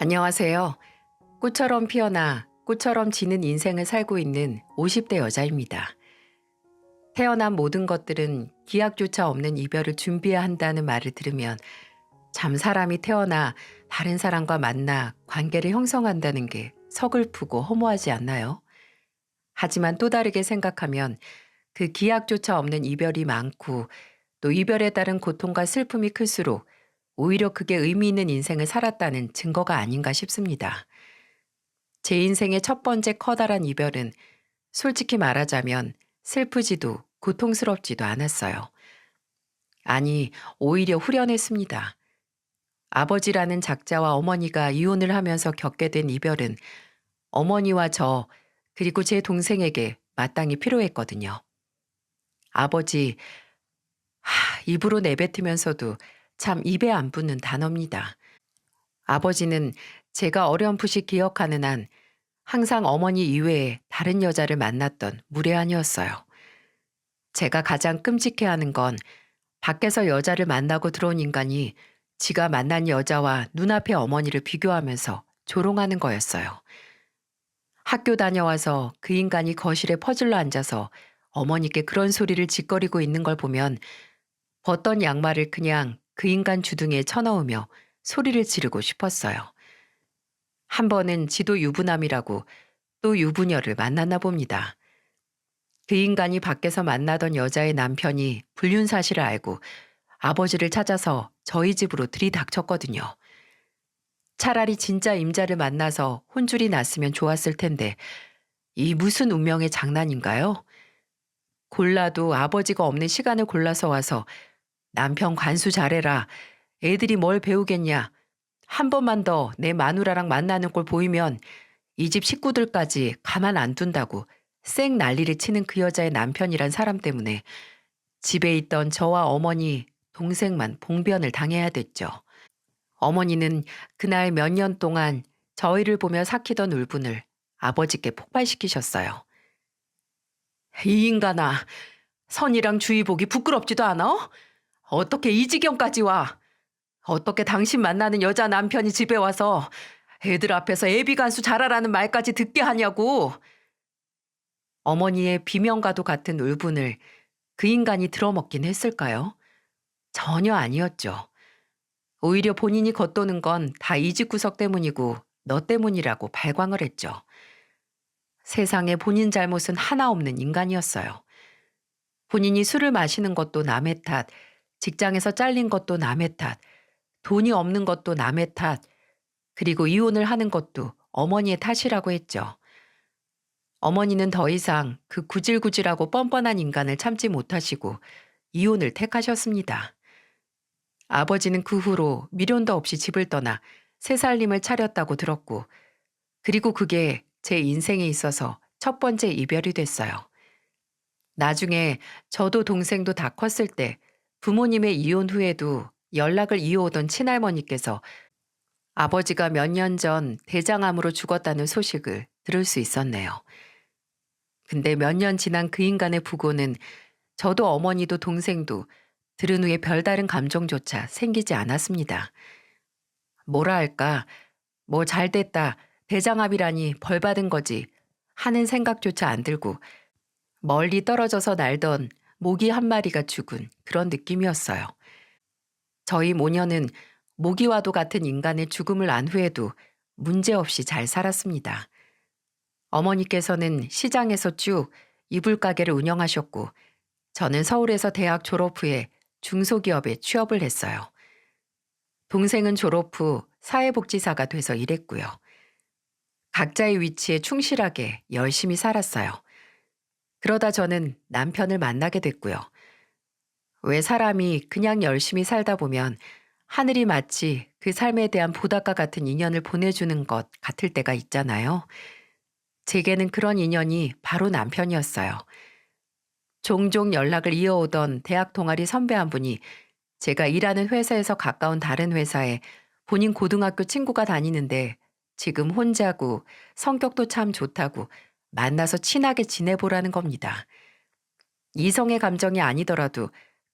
안녕하세요. 꽃처럼 피어나 꽃처럼 지는 인생을 살고 있는 50대 여자입니다. 태어난 모든 것들은 기약조차 없는 이별을 준비해야 한다는 말을 들으면 참 사람이 태어나 다른 사람과 만나 관계를 형성한다는 게 서글프고 허무하지 않나요? 하지만 또 다르게 생각하면 그 기약조차 없는 이별이 많고 또 이별에 따른 고통과 슬픔이 클수록 오히려 그게 의미 있는 인생을 살았다는 증거가 아닌가 싶습니다. 제 인생의 첫 번째 커다란 이별은 솔직히 말하자면 슬프지도 고통스럽지도 않았어요. 아니, 오히려 후련했습니다. 아버지라는 작자와 어머니가 이혼을 하면서 겪게 된 이별은 어머니와 저, 그리고 제 동생에게 마땅히 필요했거든요. 아버지, 입으로 내뱉으면서도 참 입에 안 붙는 단어입니다. 아버지는 제가 어렴풋이 기억하는 한 항상 어머니 이외에 다른 여자를 만났던 무례한이었어요. 제가 가장 끔찍해하는 건 밖에서 여자를 만나고 들어온 인간이 지가 만난 여자와 눈앞의 어머니를 비교하면서 조롱하는 거였어요. 학교 다녀와서 그 인간이 거실에 퍼질러 앉아서 어머니께 그런 소리를 짓거리고 있는 걸 보면 벗던 양말을 그냥 그 인간 주둥이에 쳐넣으며 소리를 지르고 싶었어요. 한 번은 지도 유부남이라고 또 유부녀를 만났나 봅니다. 그 인간이 밖에서 만나던 여자의 남편이 불륜 사실을 알고 아버지를 찾아서 저희 집으로 들이닥쳤거든요. 차라리 진짜 임자를 만나서 혼쭐이 났으면 좋았을 텐데 이 무슨 운명의 장난인가요? 골라도 아버지가 없는 시간을 골라서 와서 남편 관수 잘해라. 애들이 뭘 배우겠냐. 한 번만 더 내 마누라랑 만나는 꼴 보이면 이 집 식구들까지 가만 안 둔다고 쌩 난리를 치는 그 여자의 남편이란 사람 때문에 집에 있던 저와 어머니, 동생만 봉변을 당해야 됐죠. 어머니는 그날 몇 년 동안 저희를 보며 삭히던 울분을 아버지께 폭발시키셨어요. 이 인간아, 선이랑 주의 보기 부끄럽지도 않아? 어떻게 이 지경까지 와? 어떻게 당신 만나는 여자 남편이 집에 와서 애들 앞에서 애비간수 잘하라는 말까지 듣게 하냐고. 어머니의 비명과도 같은 울분을 그 인간이 들어먹긴 했을까요? 전혀 아니었죠. 오히려 본인이 겉도는 건 다 이 집구석 때문이고 너 때문이라고 발광을 했죠. 세상에 본인 잘못은 하나 없는 인간이었어요. 본인이 술을 마시는 것도 남의 탓, 직장에서 잘린 것도 남의 탓, 돈이 없는 것도 남의 탓, 그리고 이혼을 하는 것도 어머니의 탓이라고 했죠. 어머니는 더 이상 그 구질구질하고 뻔뻔한 인간을 참지 못하시고 이혼을 택하셨습니다. 아버지는 그 후로 미련도 없이 집을 떠나 새 살림을 차렸다고 들었고, 그리고 그게 제 인생에 있어서 첫 번째 이별이 됐어요. 나중에 저도 동생도 다 컸을 때 부모님의 이혼 후에도 연락을 이어오던 친할머니께서 아버지가 몇 년 전 대장암으로 죽었다는 소식을 들을 수 있었네요. 근데 몇 년 지난 그 인간의 부고는 저도 어머니도 동생도 들은 후에 별다른 감정조차 생기지 않았습니다. 뭐라 할까, 뭐 잘됐다, 대장암이라니 벌 받은 거지 하는 생각조차 안 들고 멀리 떨어져서 날던 모기 한 마리가 죽은 그런 느낌이었어요. 저희 모녀는 모기와도 같은 인간의 죽음을 안 후에도 문제없이 잘 살았습니다. 어머니께서는 시장에서 쭉 이불 가게를 운영하셨고 저는 서울에서 대학 졸업 후에 중소기업에 취업을 했어요. 동생은 졸업 후 사회복지사가 돼서 일했고요. 각자의 위치에 충실하게 열심히 살았어요. 그러다 저는 남편을 만나게 됐고요. 왜 사람이 그냥 열심히 살다 보면 하늘이 마치 그 삶에 대한 보답과 같은 인연을 보내주는 것 같을 때가 있잖아요. 제게는 그런 인연이 바로 남편이었어요. 종종 연락을 이어오던 대학 동아리 선배 한 분이 제가 일하는 회사에서 가까운 다른 회사에 본인 고등학교 친구가 다니는데 지금 혼자고 성격도 참 좋다고 만나서 친하게 지내보라는 겁니다. 이성의 감정이 아니더라도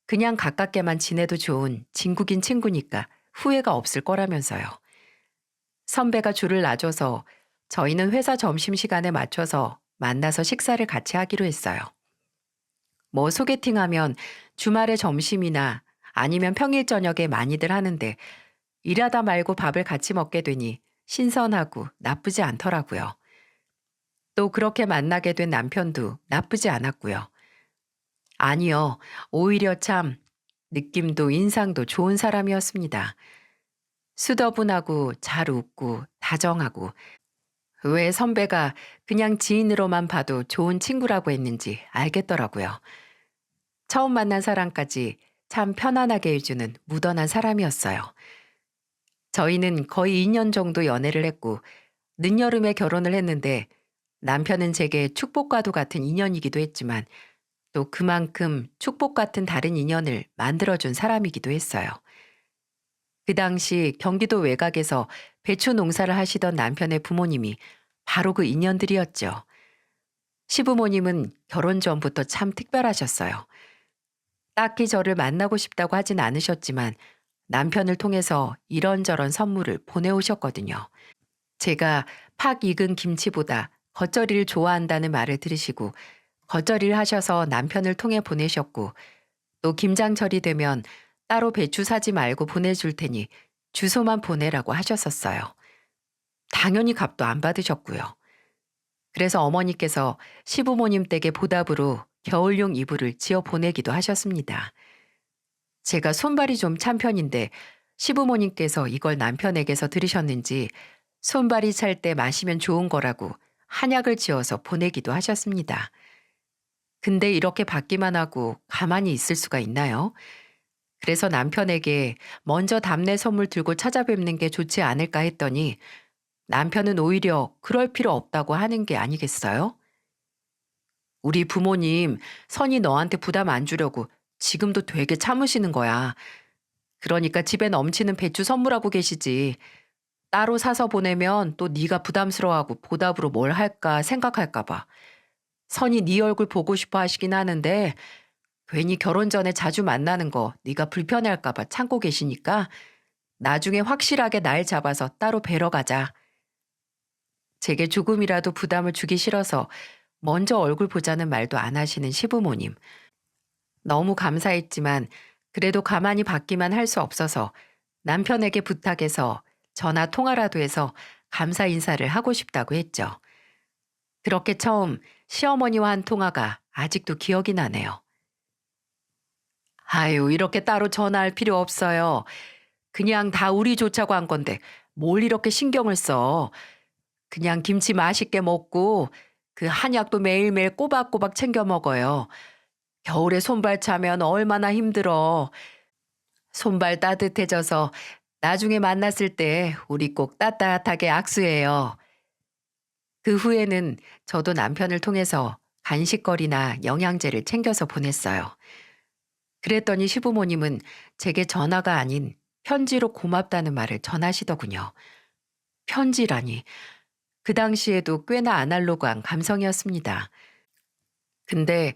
그냥 가깝게만 지내도 좋은 진국인 친구니까 후회가 없을 거라면서요. 선배가 줄을 놔줘서 저희는 회사 점심시간에 맞춰서 만나서 식사를 같이 하기로 했어요. 뭐 소개팅하면 주말에 점심이나 아니면 평일 저녁에 많이들 하는데 일하다 말고 밥을 같이 먹게 되니 신선하고 나쁘지 않더라고요. 또 그렇게 만나게 된 남편도 나쁘지 않았고요. 아니요, 오히려 참 느낌도 인상도 좋은 사람이었습니다. 수더분하고 잘 웃고 다정하고 왜 선배가 그냥 지인으로만 봐도 좋은 친구라고 했는지 알겠더라고요. 처음 만난 사람까지 참 편안하게 해주는 무던한 사람이었어요. 저희는 거의 2년 정도 연애를 했고 늦여름에 결혼을 했는데 남편은 제게 축복과도 같은 인연이기도 했지만 또 그만큼 축복 같은 다른 인연을 만들어준 사람이기도 했어요. 그 당시 경기도 외곽에서 배추 농사를 하시던 남편의 부모님이 바로 그 인연들이었죠. 시부모님은 결혼 전부터 참 특별하셨어요. 딱히 저를 만나고 싶다고 하진 않으셨지만 남편을 통해서 이런저런 선물을 보내오셨거든요. 제가 팍 익은 김치보다 겉절이를 좋아한다는 말을 들으시고 겉절이를 하셔서 남편을 통해 보내셨고 또 김장철이 되면 따로 배추 사지 말고 보내줄 테니 주소만 보내라고 하셨었어요. 당연히 값도 안 받으셨고요. 그래서 어머니께서 시부모님 댁에 보답으로 겨울용 이불을 지어 보내기도 하셨습니다. 제가 손발이 좀 찬 편인데 시부모님께서 이걸 남편에게서 들으셨는지 손발이 찰 때 마시면 좋은 거라고 한약을 지어서 보내기도 하셨습니다. 근데 이렇게 받기만 하고 가만히 있을 수가 있나요? 그래서 남편에게 먼저 답례 선물 들고 찾아뵙는 게 좋지 않을까 했더니 남편은 오히려 그럴 필요 없다고 하는 게 아니겠어요? 우리 부모님 선이 너한테 부담 안 주려고 지금도 되게 참으시는 거야. 그러니까 집에 넘치는 배추 선물하고 계시지. 따로 사서 보내면 또 네가 부담스러워하고 보답으로 뭘 할까 생각할까 봐. 선이 네 얼굴 보고 싶어 하시긴 하는데 괜히 결혼 전에 자주 만나는 거 네가 불편해할까 봐 참고 계시니까 나중에 확실하게 날 잡아서 따로 뵈러 가자. 제게 조금이라도 부담을 주기 싫어서 먼저 얼굴 보자는 말도 안 하시는 시부모님. 너무 감사했지만 그래도 가만히 받기만 할 수 없어서 남편에게 부탁해서 전화 통화라도 해서 감사 인사를 하고 싶다고 했죠. 그렇게 처음 시어머니와 한 통화가 아직도 기억이 나네요. 아유, 이렇게 따로 전화할 필요 없어요. 그냥 다 우리 좋자고 한 건데 뭘 이렇게 신경을 써. 그냥 김치 맛있게 먹고 그 한약도 매일매일 꼬박꼬박 챙겨 먹어요. 겨울에 손발 차면 얼마나 힘들어. 손발 따뜻해져서 나중에 만났을 때 우리 꼭 따뜻하게 악수해요. 그 후에는 저도 남편을 통해서 간식거리나 영양제를 챙겨서 보냈어요. 그랬더니 시부모님은 제게 전화가 아닌 편지로 고맙다는 말을 전하시더군요. 편지라니. 그 당시에도 꽤나 아날로그한 감성이었습니다. 근데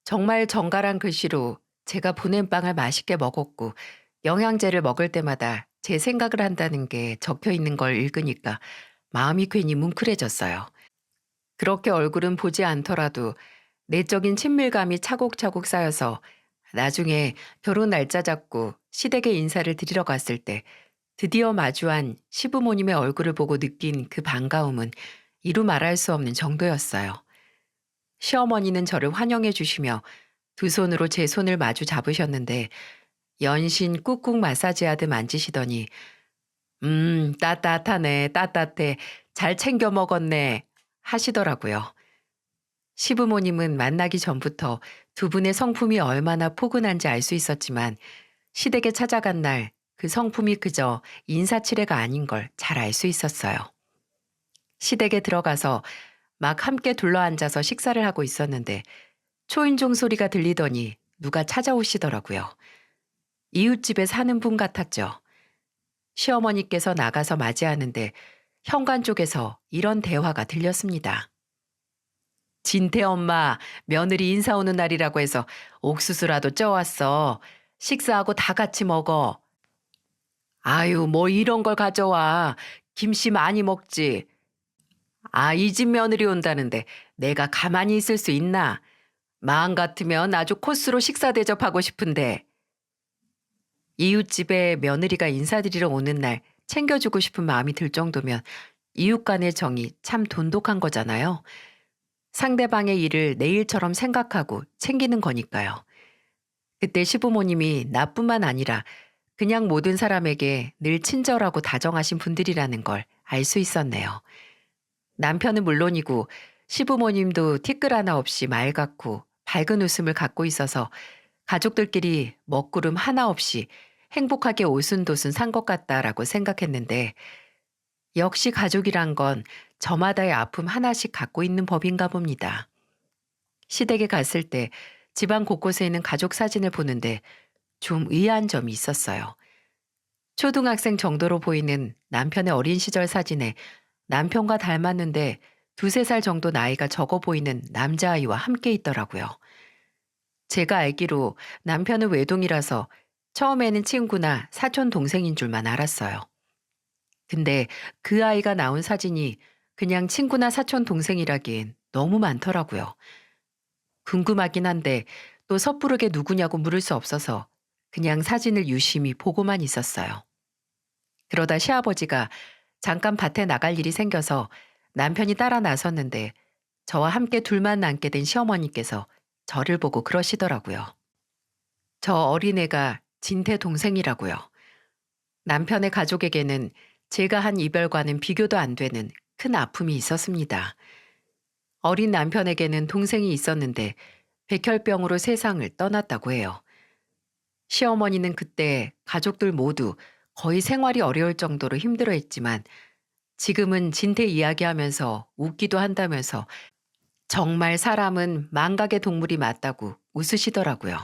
정말 정갈한 글씨로 제가 보낸 빵을 맛있게 먹었고 영양제를 먹을 때마다 제 생각을 한다는 게 적혀 있는 걸 읽으니까 마음이 괜히 뭉클해졌어요. 그렇게 얼굴은 보지 않더라도 내적인 친밀감이 차곡차곡 쌓여서 나중에 결혼 날짜 잡고 시댁에 인사를 드리러 갔을 때 드디어 마주한 시부모님의 얼굴을 보고 느낀 그 반가움은 이루 말할 수 없는 정도였어요. 시어머니는 저를 환영해 주시며 두 손으로 제 손을 마주 잡으셨는데 연신 꾹꾹 마사지하듯 만지시더니 따뜻하네, 따뜻해. 잘 챙겨 먹었네. 하시더라고요. 시부모님은 만나기 전부터 두 분의 성품이 얼마나 포근한지 알 수 있었지만 시댁에 찾아간 날 그 성품이 그저 인사치레가 아닌 걸 잘 알 수 있었어요. 시댁에 들어가서 막 함께 둘러앉아서 식사를 하고 있었는데 초인종 소리가 들리더니 누가 찾아오시더라고요. 이웃집에 사는 분 같았죠. 시어머니께서 나가서 맞이하는데 현관 쪽에서 이런 대화가 들렸습니다. 진태 엄마, 며느리 인사 오는 날이라고 해서 옥수수라도 쪄왔어. 식사하고 다 같이 먹어. 아유, 뭐 이런 걸 가져와. 김씨 많이 먹지. 아, 이 집 며느리 온다는데 내가 가만히 있을 수 있나? 마음 같으면 아주 코스로 식사 대접하고 싶은데. 이웃집에 며느리가 인사드리러 오는 날 챙겨주고 싶은 마음이 들 정도면 이웃 간의 정이 참 돈독한 거잖아요. 상대방의 일을 내 일처럼 생각하고 챙기는 거니까요. 그때 시부모님이 나뿐만 아니라 그냥 모든 사람에게 늘 친절하고 다정하신 분들이라는 걸 알 수 있었네요. 남편은 물론이고 시부모님도 티끌 하나 없이 맑았고 밝은 웃음을 갖고 있어서 가족들끼리 먹구름 하나 없이 행복하게 오순도순 산 것 같다라고 생각했는데 역시 가족이란 건 저마다의 아픔 하나씩 갖고 있는 법인가 봅니다. 시댁에 갔을 때 집안 곳곳에 있는 가족 사진을 보는데 좀 의아한 점이 있었어요. 초등학생 정도로 보이는 남편의 어린 시절 사진에 남편과 닮았는데 두세 살 정도 나이가 적어 보이는 남자아이와 함께 있더라고요. 제가 알기로 남편은 외동이라서 처음에는 친구나 사촌 동생인 줄만 알았어요. 근데 그 아이가 나온 사진이 그냥 친구나 사촌 동생이라기엔 너무 많더라고요. 궁금하긴 한데 또 섣부르게 누구냐고 물을 수 없어서 그냥 사진을 유심히 보고만 있었어요. 그러다 시아버지가 잠깐 밭에 나갈 일이 생겨서 남편이 따라 나섰는데 저와 함께 둘만 남게 된 시어머니께서 저를 보고 그러시더라고요. 저 어린애가 진태 동생이라고요. 남편의 가족에게는 제가 한 이별과는 비교도 안 되는 큰 아픔이 있었습니다. 어린 남편에게는 동생이 있었는데 백혈병으로 세상을 떠났다고 해요. 시어머니는 그때 가족들 모두 거의 생활이 어려울 정도로 힘들어했지만 지금은 진태 이야기하면서 웃기도 한다면서 정말 사람은 망각의 동물이 맞다고 웃으시더라고요.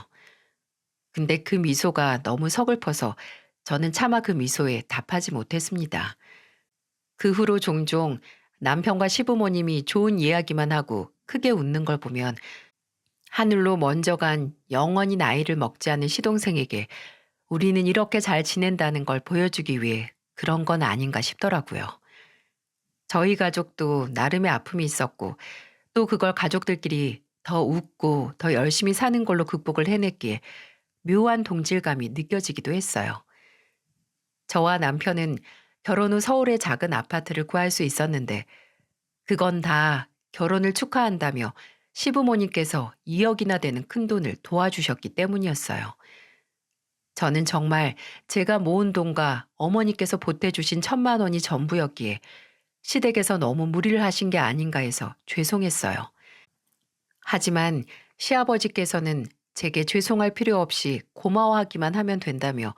근데 그 미소가 너무 서글퍼서 저는 차마 그 미소에 답하지 못했습니다. 그 후로 종종 남편과 시부모님이 좋은 이야기만 하고 크게 웃는 걸 보면 하늘로 먼저 간 영원히 나이를 먹지 않은 시동생에게 우리는 이렇게 잘 지낸다는 걸 보여주기 위해 그런 건 아닌가 싶더라고요. 저희 가족도 나름의 아픔이 있었고 또 그걸 가족들끼리 더 웃고 더 열심히 사는 걸로 극복을 해냈기에 묘한 동질감이 느껴지기도 했어요. 저와 남편은 결혼 후 서울의 작은 아파트를 구할 수 있었는데 그건 다 결혼을 축하한다며 시부모님께서 2억이나 되는 큰돈을 도와주셨기 때문이었어요. 저는 정말 제가 모은 돈과 어머니께서 보태주신 1,000만 원이 전부였기에 시댁에서 너무 무리를 하신 게 아닌가 해서 죄송했어요. 하지만 시아버지께서는 제게 죄송할 필요 없이 고마워하기만 하면 된다며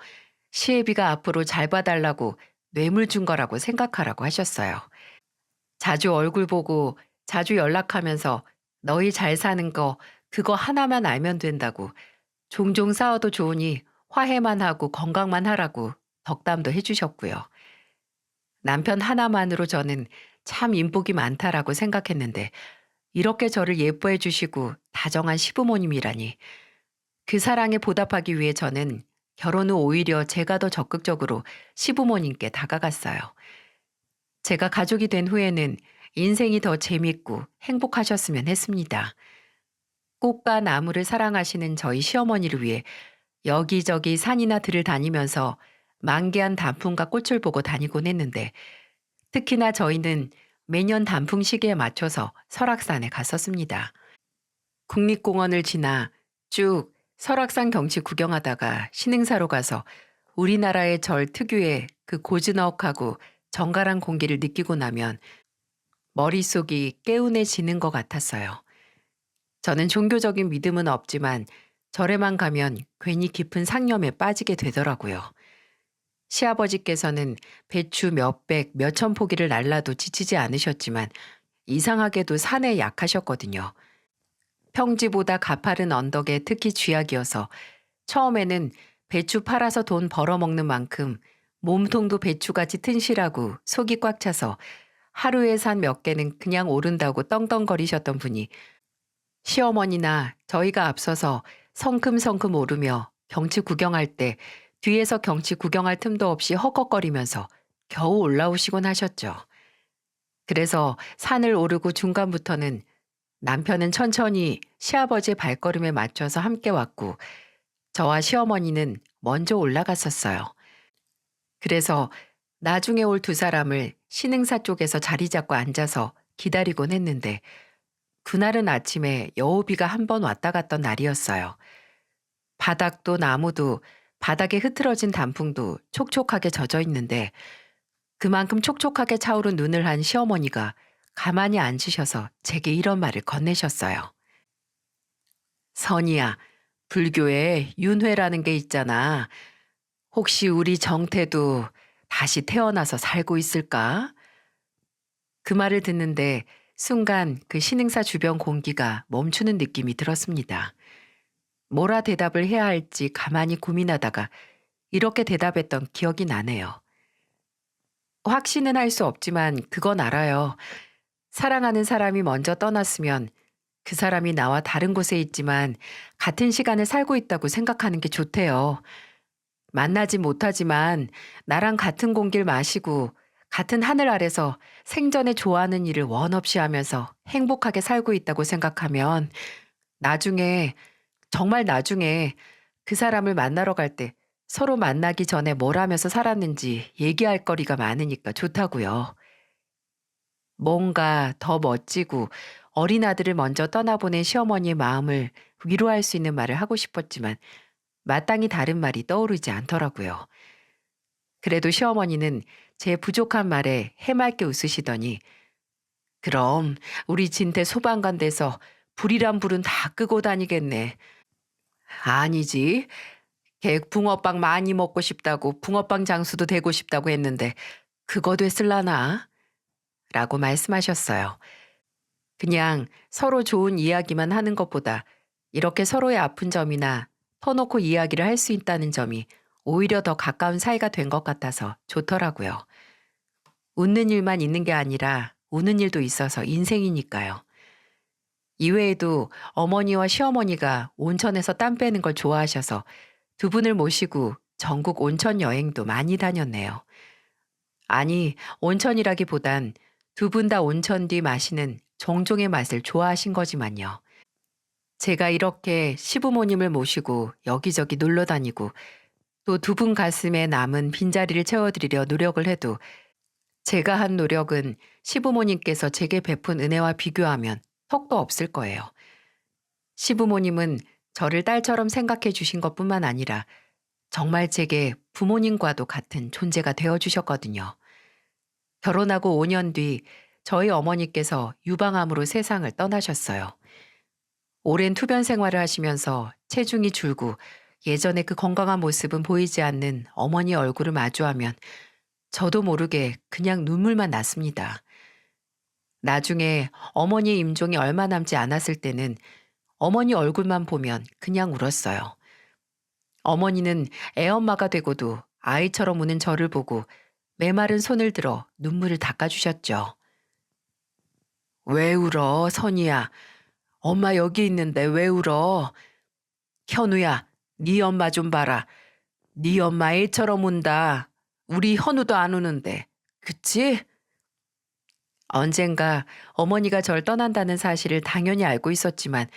시애비가 앞으로 잘 봐달라고 뇌물 준 거라고 생각하라고 하셨어요. 자주 얼굴 보고 자주 연락하면서 너희 잘 사는 거 그거 하나만 알면 된다고 종종 싸워도 좋으니 화해만 하고 건강만 하라고 덕담도 해주셨고요. 남편 하나만으로 저는 참 인복이 많다라고 생각했는데 이렇게 저를 예뻐해 주시고 다정한 시부모님이라니 그 사랑에 보답하기 위해 저는 결혼 후 오히려 제가 더 적극적으로 시부모님께 다가갔어요. 제가 가족이 된 후에는 인생이 더 재밌고 행복하셨으면 했습니다. 꽃과 나무를 사랑하시는 저희 시어머니를 위해 여기저기 산이나 들을 다니면서 만개한 단풍과 꽃을 보고 다니곤 했는데 특히나 저희는 매년 단풍 시기에 맞춰서 설악산에 갔었습니다. 국립공원을 지나 쭉 설악산 경치 구경하다가 신흥사로 가서 우리나라의 절 특유의 그 고즈넉하고 정갈한 공기를 느끼고 나면 머릿속이 개운해지는 것 같았어요. 저는 종교적인 믿음은 없지만 절에만 가면 괜히 깊은 상념에 빠지게 되더라고요. 시아버지께서는 배추 몇백, 몇천 포기를 날라도 지치지 않으셨지만 이상하게도 산에 약하셨거든요. 평지보다 가파른 언덕에 특히 쥐약이어서 처음에는 배추 팔아서 돈 벌어먹는 만큼 몸통도 배추같이 튼실하고 속이 꽉 차서 하루에 산 몇 개는 그냥 오른다고 떵떵거리셨던 분이 시어머니나 저희가 앞서서 성큼성큼 오르며 경치 구경할 때 뒤에서 경치 구경할 틈도 없이 헉헉거리면서 겨우 올라오시곤 하셨죠. 그래서 산을 오르고 중간부터는 남편은 천천히 시아버지의 발걸음에 맞춰서 함께 왔고 저와 시어머니는 먼저 올라갔었어요. 그래서 나중에 올 두 사람을 신흥사 쪽에서 자리 잡고 앉아서 기다리곤 했는데 그날은 아침에 여우비가 한 번 왔다 갔던 날이었어요. 바닥도 나무도 바닥에 흐트러진 단풍도 촉촉하게 젖어 있는데 그만큼 촉촉하게 차오른 눈을 한 시어머니가 가만히 앉으셔서 제게 이런 말을 건네셨어요. 선이야, 불교에 윤회라는 게 있잖아. 혹시 우리 정태도 다시 태어나서 살고 있을까? 그 말을 듣는데 순간 그 신흥사 주변 공기가 멈추는 느낌이 들었습니다. 뭐라 대답을 해야 할지 가만히 고민하다가 이렇게 대답했던 기억이 나네요. 확신은 할 수 없지만 그건 알아요. 사랑하는 사람이 먼저 떠났으면 그 사람이 나와 다른 곳에 있지만 같은 시간을 살고 있다고 생각하는 게 좋대요. 만나지 못하지만 나랑 같은 공기를 마시고 같은 하늘 아래서 생전에 좋아하는 일을 원 없이 하면서 행복하게 살고 있다고 생각하면 나중에, 정말 나중에 그 사람을 만나러 갈 때 서로 만나기 전에 뭘 하면서 살았는지 얘기할 거리가 많으니까 좋다고요. 뭔가 더 멋지고 어린 아들을 먼저 떠나보낸 시어머니의 마음을 위로할 수 있는 말을 하고 싶었지만 마땅히 다른 말이 떠오르지 않더라고요. 그래도 시어머니는 제 부족한 말에 해맑게 웃으시더니 그럼 우리 진태 소방관 돼서 불이란 불은 다 끄고 다니겠네. 아니지. 걔 붕어빵 많이 먹고 싶다고 붕어빵 장수도 되고 싶다고 했는데 그거 됐을라나? 라고 말씀하셨어요. 그냥 서로 좋은 이야기만 하는 것보다 이렇게 서로의 아픈 점이나 터놓고 이야기를 할 수 있다는 점이 오히려 더 가까운 사이가 된 것 같아서 좋더라고요. 웃는 일만 있는 게 아니라 우는 일도 있어서 인생이니까요. 이외에도 어머니와 시어머니가 온천에서 땀 빼는 걸 좋아하셔서 두 분을 모시고 전국 온천 여행도 많이 다녔네요. 아니, 온천이라기보단 두 분 다 온천 뒤 마시는 정종의 맛을 좋아하신 거지만요. 제가 이렇게 시부모님을 모시고 여기저기 놀러 다니고 또 두 분 가슴에 남은 빈자리를 채워드리려 노력을 해도 제가 한 노력은 시부모님께서 제게 베푼 은혜와 비교하면 턱도 없을 거예요. 시부모님은 저를 딸처럼 생각해 주신 것뿐만 아니라 정말 제게 부모님과도 같은 존재가 되어 주셨거든요. 결혼하고 5년 뒤 저희 어머니께서 유방암으로 세상을 떠나셨어요. 오랜 투변 생활을 하시면서 체중이 줄고 예전에 그 건강한 모습은 보이지 않는 어머니 얼굴을 마주하면 저도 모르게 그냥 눈물만 났습니다. 나중에 어머니의 임종이 얼마 남지 않았을 때는 어머니 얼굴만 보면 그냥 울었어요. 어머니는 애엄마가 되고도 아이처럼 우는 저를 보고 메마른 손을 들어 눈물을 닦아주셨죠. 왜 울어, 선이야? 엄마 여기 있는데 왜 울어? 현우야, 네 엄마 좀 봐라. 네 엄마 애처럼 운다. 우리 현우도 안 우는데. 그치? 언젠가 어머니가 절 떠난다는 사실을 당연히 알고 있었지만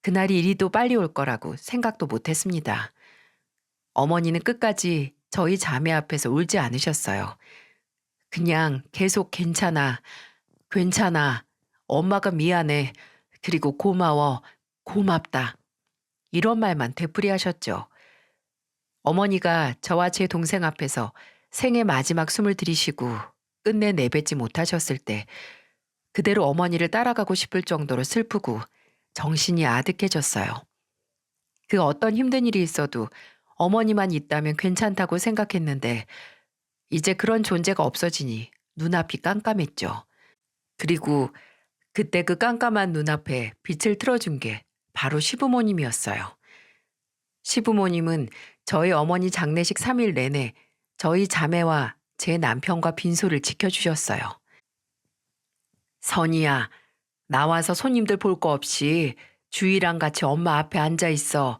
그날이 이리도 빨리 올 거라고 생각도 못 했습니다. 어머니는 끝까지 저희 자매 앞에서 울지 않으셨어요. 그냥 계속 괜찮아, 괜찮아, 엄마가 미안해, 그리고 고마워, 고맙다. 이런 말만 되풀이하셨죠. 어머니가 저와 제 동생 앞에서 생애 마지막 숨을 들이쉬고 끝내 내뱉지 못하셨을 때 그대로 어머니를 따라가고 싶을 정도로 슬프고 정신이 아득해졌어요. 그 어떤 힘든 일이 있어도 어머니만 있다면 괜찮다고 생각했는데 이제 그런 존재가 없어지니 눈앞이 깜깜했죠. 그리고 그때 그 깜깜한 눈앞에 빛을 틀어준 게 바로 시부모님이었어요. 시부모님은 저희 어머니 장례식 3일 내내 저희 자매와 제 남편과 빈소를 지켜주셨어요. 선이야, 나와서 손님들 볼 거 없이 주희랑 같이 엄마 앞에 앉아 있어.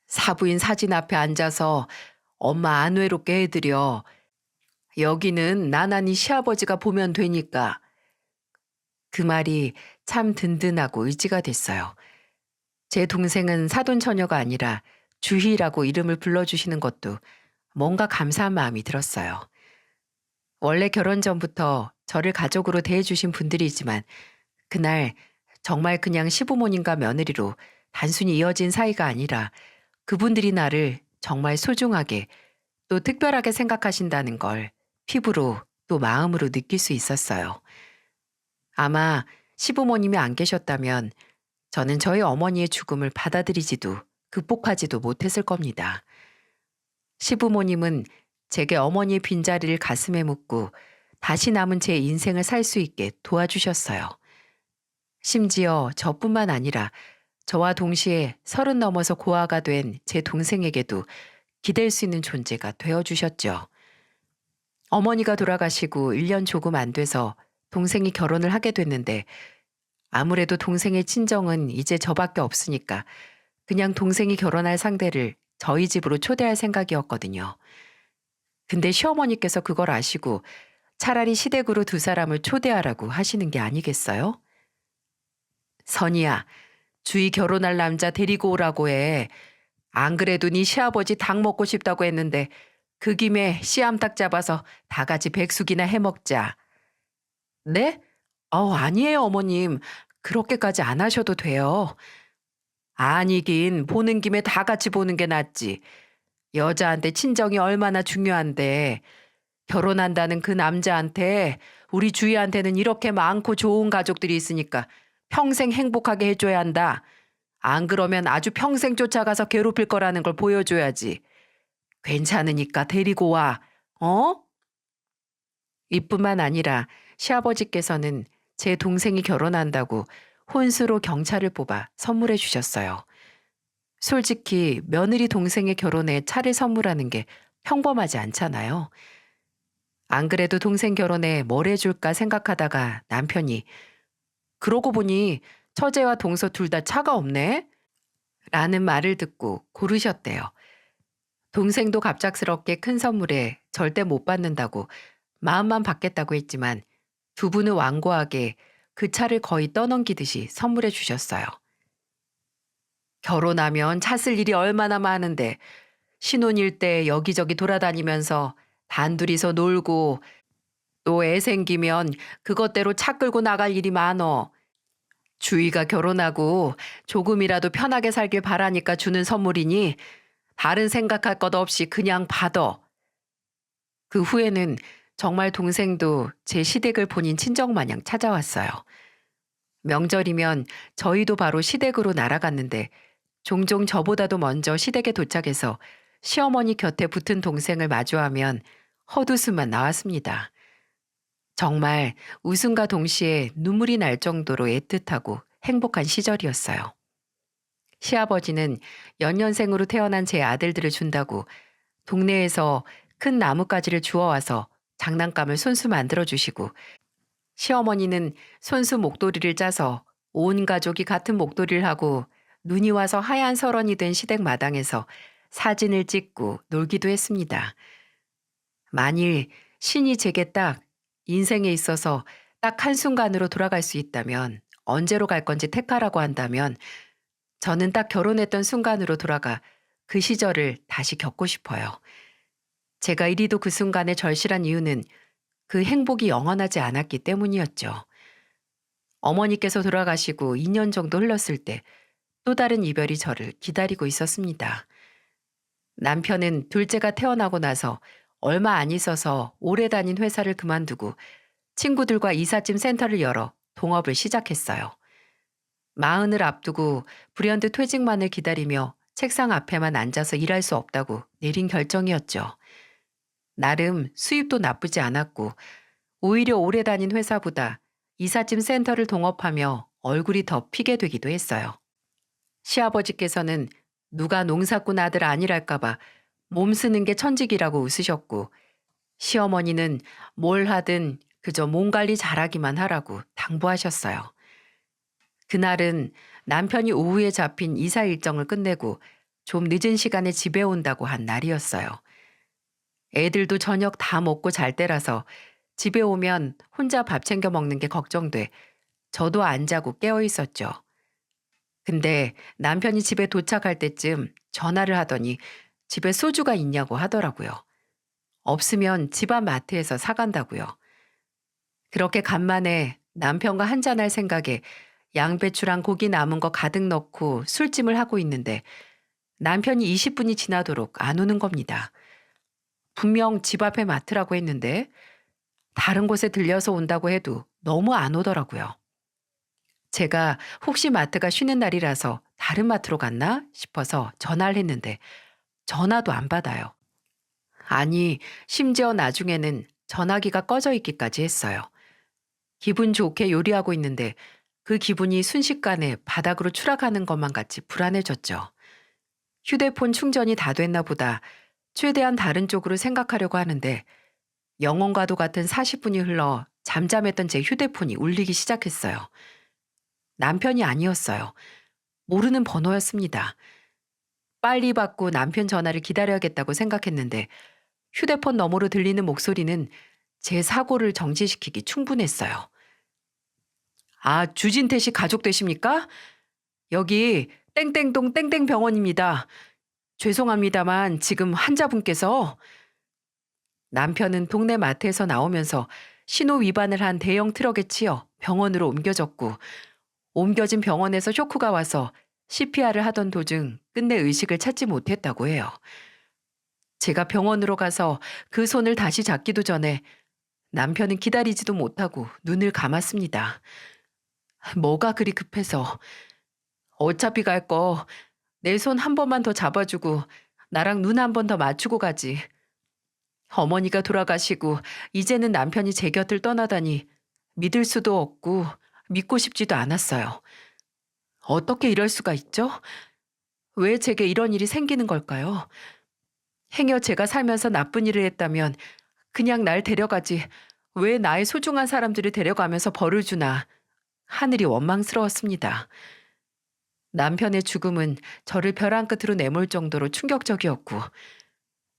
사부인 사진 앞에 앉아서 엄마 안 외롭게 해드려. 여기는 나나니 시아버지가 보면 되니까. 그 말이 참 든든하고 의지가 됐어요. 제 동생은 사돈 처녀가 아니라 주희라고 이름을 불러주시는 것도 뭔가 감사한 마음이 들었어요. 원래 결혼 전부터 저를 가족으로 대해주신 분들이지만 그날 정말 그냥 시부모님과 며느리로 단순히 이어진 사이가 아니라 그분들이 나를 정말 소중하게 또 특별하게 생각하신다는 걸 피부로 또 마음으로 느낄 수 있었어요. 아마 시부모님이 안 계셨다면 저는 저희 어머니의 죽음을 받아들이지도 극복하지도 못했을 겁니다. 시부모님은 제게 어머니의 빈자리를 가슴에 묻고 다시 남은 제 인생을 살 수 있게 도와주셨어요. 심지어 저뿐만 아니라 저와 동시에 30 넘어서 고아가 된 제 동생에게도 기댈 수 있는 존재가 되어주셨죠. 어머니가 돌아가시고 1년 조금 안 돼서 동생이 결혼을 하게 됐는데 아무래도 동생의 친정은 이제 저밖에 없으니까 그냥 동생이 결혼할 상대를 저희 집으로 초대할 생각이었거든요. 근데 시어머니께서 그걸 아시고 차라리 시댁으로 두 사람을 초대하라고 하시는 게 아니겠어요? 선이야, 주희 결혼할 남자 데리고 오라고 해. 안 그래도 네 시아버지 닭 먹고 싶다고 했는데 그 김에 씨암탉 잡아서 다 같이 백숙이나 해 먹자. 네? 아니에요, 어머님. 그렇게까지 안 하셔도 돼요. 아니긴 보는 김에 다 같이 보는 게 낫지. 여자한테 친정이 얼마나 중요한데 결혼한다는 그 남자한테 우리 주희한테는 이렇게 많고 좋은 가족들이 있으니까 평생 행복하게 해줘야 한다. 안 그러면 아주 평생 쫓아가서 괴롭힐 거라는 걸 보여줘야지. 괜찮으니까 데리고 와. 어? 이뿐만 아니라 시아버지께서는 제 동생이 결혼한다고 혼수로 경차를 뽑아 선물해 주셨어요. 솔직히 며느리 동생의 결혼에 차를 선물하는 게 평범하지 않잖아요. 안 그래도 동생 결혼에 뭘 해줄까 생각하다가 남편이 그러고 보니 처제와 동서 둘 다 차가 없네? 라는 말을 듣고 고르셨대요. 동생도 갑작스럽게 큰 선물에 절대 못 받는다고 마음만 받겠다고 했지만 두 분은 완고하게 그 차를 거의 떠넘기듯이 선물해 주셨어요. 결혼하면 차 쓸 일이 얼마나 많은데 신혼일 때 여기저기 돌아다니면서 단둘이서 놀고 또 애 생기면 그것대로 차 끌고 나갈 일이 많어. 주희가 결혼하고 조금이라도 편하게 살길 바라니까 주는 선물이니 다른 생각할 것 없이 그냥 받아. 그 후에는 정말 동생도 제 시댁을 본인 친정 마냥 찾아왔어요. 명절이면 저희도 바로 시댁으로 날아갔는데 종종 저보다도 먼저 시댁에 도착해서 시어머니 곁에 붙은 동생을 마주하면 헛웃음만 나왔습니다. 정말 웃음과 동시에 눈물이 날 정도로 애틋하고 행복한 시절이었어요. 시아버지는 연년생으로 태어난 제 아들들을 준다고 동네에서 큰 나뭇가지를 주워와서 장난감을 손수 만들어주시고 시어머니는 손수 목도리를 짜서 온 가족이 같은 목도리를 하고 눈이 와서 하얀 설원이 된 시댁 마당에서 사진을 찍고 놀기도 했습니다. 만일 신이 제게 딱 인생에 있어서 딱 한순간으로 돌아갈 수 있다면 언제로 갈 건지 택하라고 한다면 저는 딱 결혼했던 순간으로 돌아가 그 시절을 다시 겪고 싶어요. 제가 이리도 그 순간에 절실한 이유는 그 행복이 영원하지 않았기 때문이었죠. 어머니께서 돌아가시고 2년 정도 흘렀을 때 또 다른 이별이 저를 기다리고 있었습니다. 남편은 둘째가 태어나고 나서 얼마 안 있어서 오래 다닌 회사를 그만두고 친구들과 이삿짐 센터를 열어 동업을 시작했어요. 마흔을 앞두고 불현듯 퇴직만을 기다리며 책상 앞에만 앉아서 일할 수 없다고 내린 결정이었죠. 나름 수입도 나쁘지 않았고 오히려 오래 다닌 회사보다 이삿짐 센터를 동업하며 얼굴이 더 피게 되기도 했어요. 시아버지께서는 누가 농사꾼 아들 아니랄까봐 몸 쓰는 게 천직이라고 웃으셨고 시어머니는 뭘 하든 그저 몸 관리 잘하기만 하라고 당부하셨어요. 그날은 남편이 오후에 잡힌 이사 일정을 끝내고 좀 늦은 시간에 집에 온다고 한 날이었어요. 애들도 저녁 다 먹고 잘 때라서 집에 오면 혼자 밥 챙겨 먹는 게 걱정돼 저도 안 자고 깨어 있었죠. 근데 남편이 집에 도착할 때쯤 전화를 하더니 집에 소주가 있냐고 하더라고요. 없으면 집 앞 마트에서 사간다고요. 그렇게 간만에 남편과 한잔할 생각에 양배추랑 고기 남은 거 가득 넣고 술찜을 하고 있는데 남편이 20분이 지나도록 안 오는 겁니다. 분명 집 앞에 마트라고 했는데 다른 곳에 들려서 온다고 해도 너무 안 오더라고요. 제가 혹시 마트가 쉬는 날이라서 다른 마트로 갔나 싶어서 전화를 했는데 전화도 안 받아요. 아니, 심지어 나중에는 전화기가 꺼져 있기까지 했어요. 기분 좋게 요리하고 있는데 그 기분이 순식간에 바닥으로 추락하는 것만 같이 불안해졌죠. 휴대폰 충전이 다 됐나 보다 최대한 다른 쪽으로 생각하려고 하는데 영혼과도 같은 40분이 흘러 잠잠했던 제 휴대폰이 울리기 시작했어요. 남편이 아니었어요. 모르는 번호였습니다. 빨리 받고 남편 전화를 기다려야겠다고 생각했는데 휴대폰 너머로 들리는 목소리는 제 사고를 정지시키기 충분했어요. 아, 주진태 씨 가족 되십니까? 여기 땡땡동 땡땡병원입니다. 죄송합니다만 지금 환자분께서 남편은 동네 마트에서 나오면서 신호 위반을 한 대형 트럭에 치여 병원으로 옮겨졌고 옮겨진 병원에서 쇼크가 와서 CPR을 하던 도중 끝내 의식을 찾지 못했다고 해요. 제가 병원으로 가서 그 손을 다시 잡기도 전에 남편은 기다리지도 못하고 눈을 감았습니다. 뭐가 그리 급해서. 어차피 갈 거 내 손 한 번만 더 잡아주고 나랑 눈 한 번 더 맞추고 가지. 어머니가 돌아가시고 이제는 남편이 제 곁을 떠나다니 믿을 수도 없고 믿고 싶지도 않았어요. 어떻게 이럴 수가 있죠? 왜 제게 이런 일이 생기는 걸까요? 행여 제가 살면서 나쁜 일을 했다면 그냥 날 데려가지 왜 나의 소중한 사람들을 데려가면서 벌을 주나 하늘이 원망스러웠습니다. 남편의 죽음은 저를 벼랑 끝으로 내몰 정도로 충격적이었고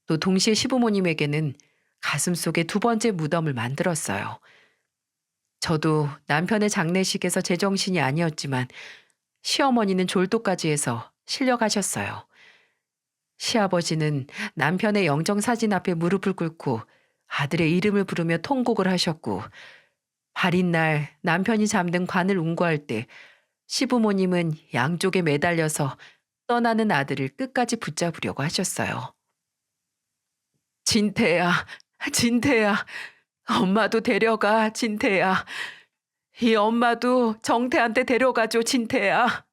또 동시에 시부모님에게는 가슴속에 두 번째 무덤을 만들었어요. 저도 남편의 장례식에서 제정신이 아니었지만 시어머니는 졸도까지 해서 실려가셨어요. 시아버지는 남편의 영정사진 앞에 무릎을 꿇고 아들의 이름을 부르며 통곡을 하셨고 발인 날 남편이 잠든 관을 운구할 때 시부모님은 양쪽에 매달려서 떠나는 아들을 끝까지 붙잡으려고 하셨어요. 진태야, 진태야, 엄마도 데려가, 진태야. 이 엄마도 정태한테 데려가줘, 진태야.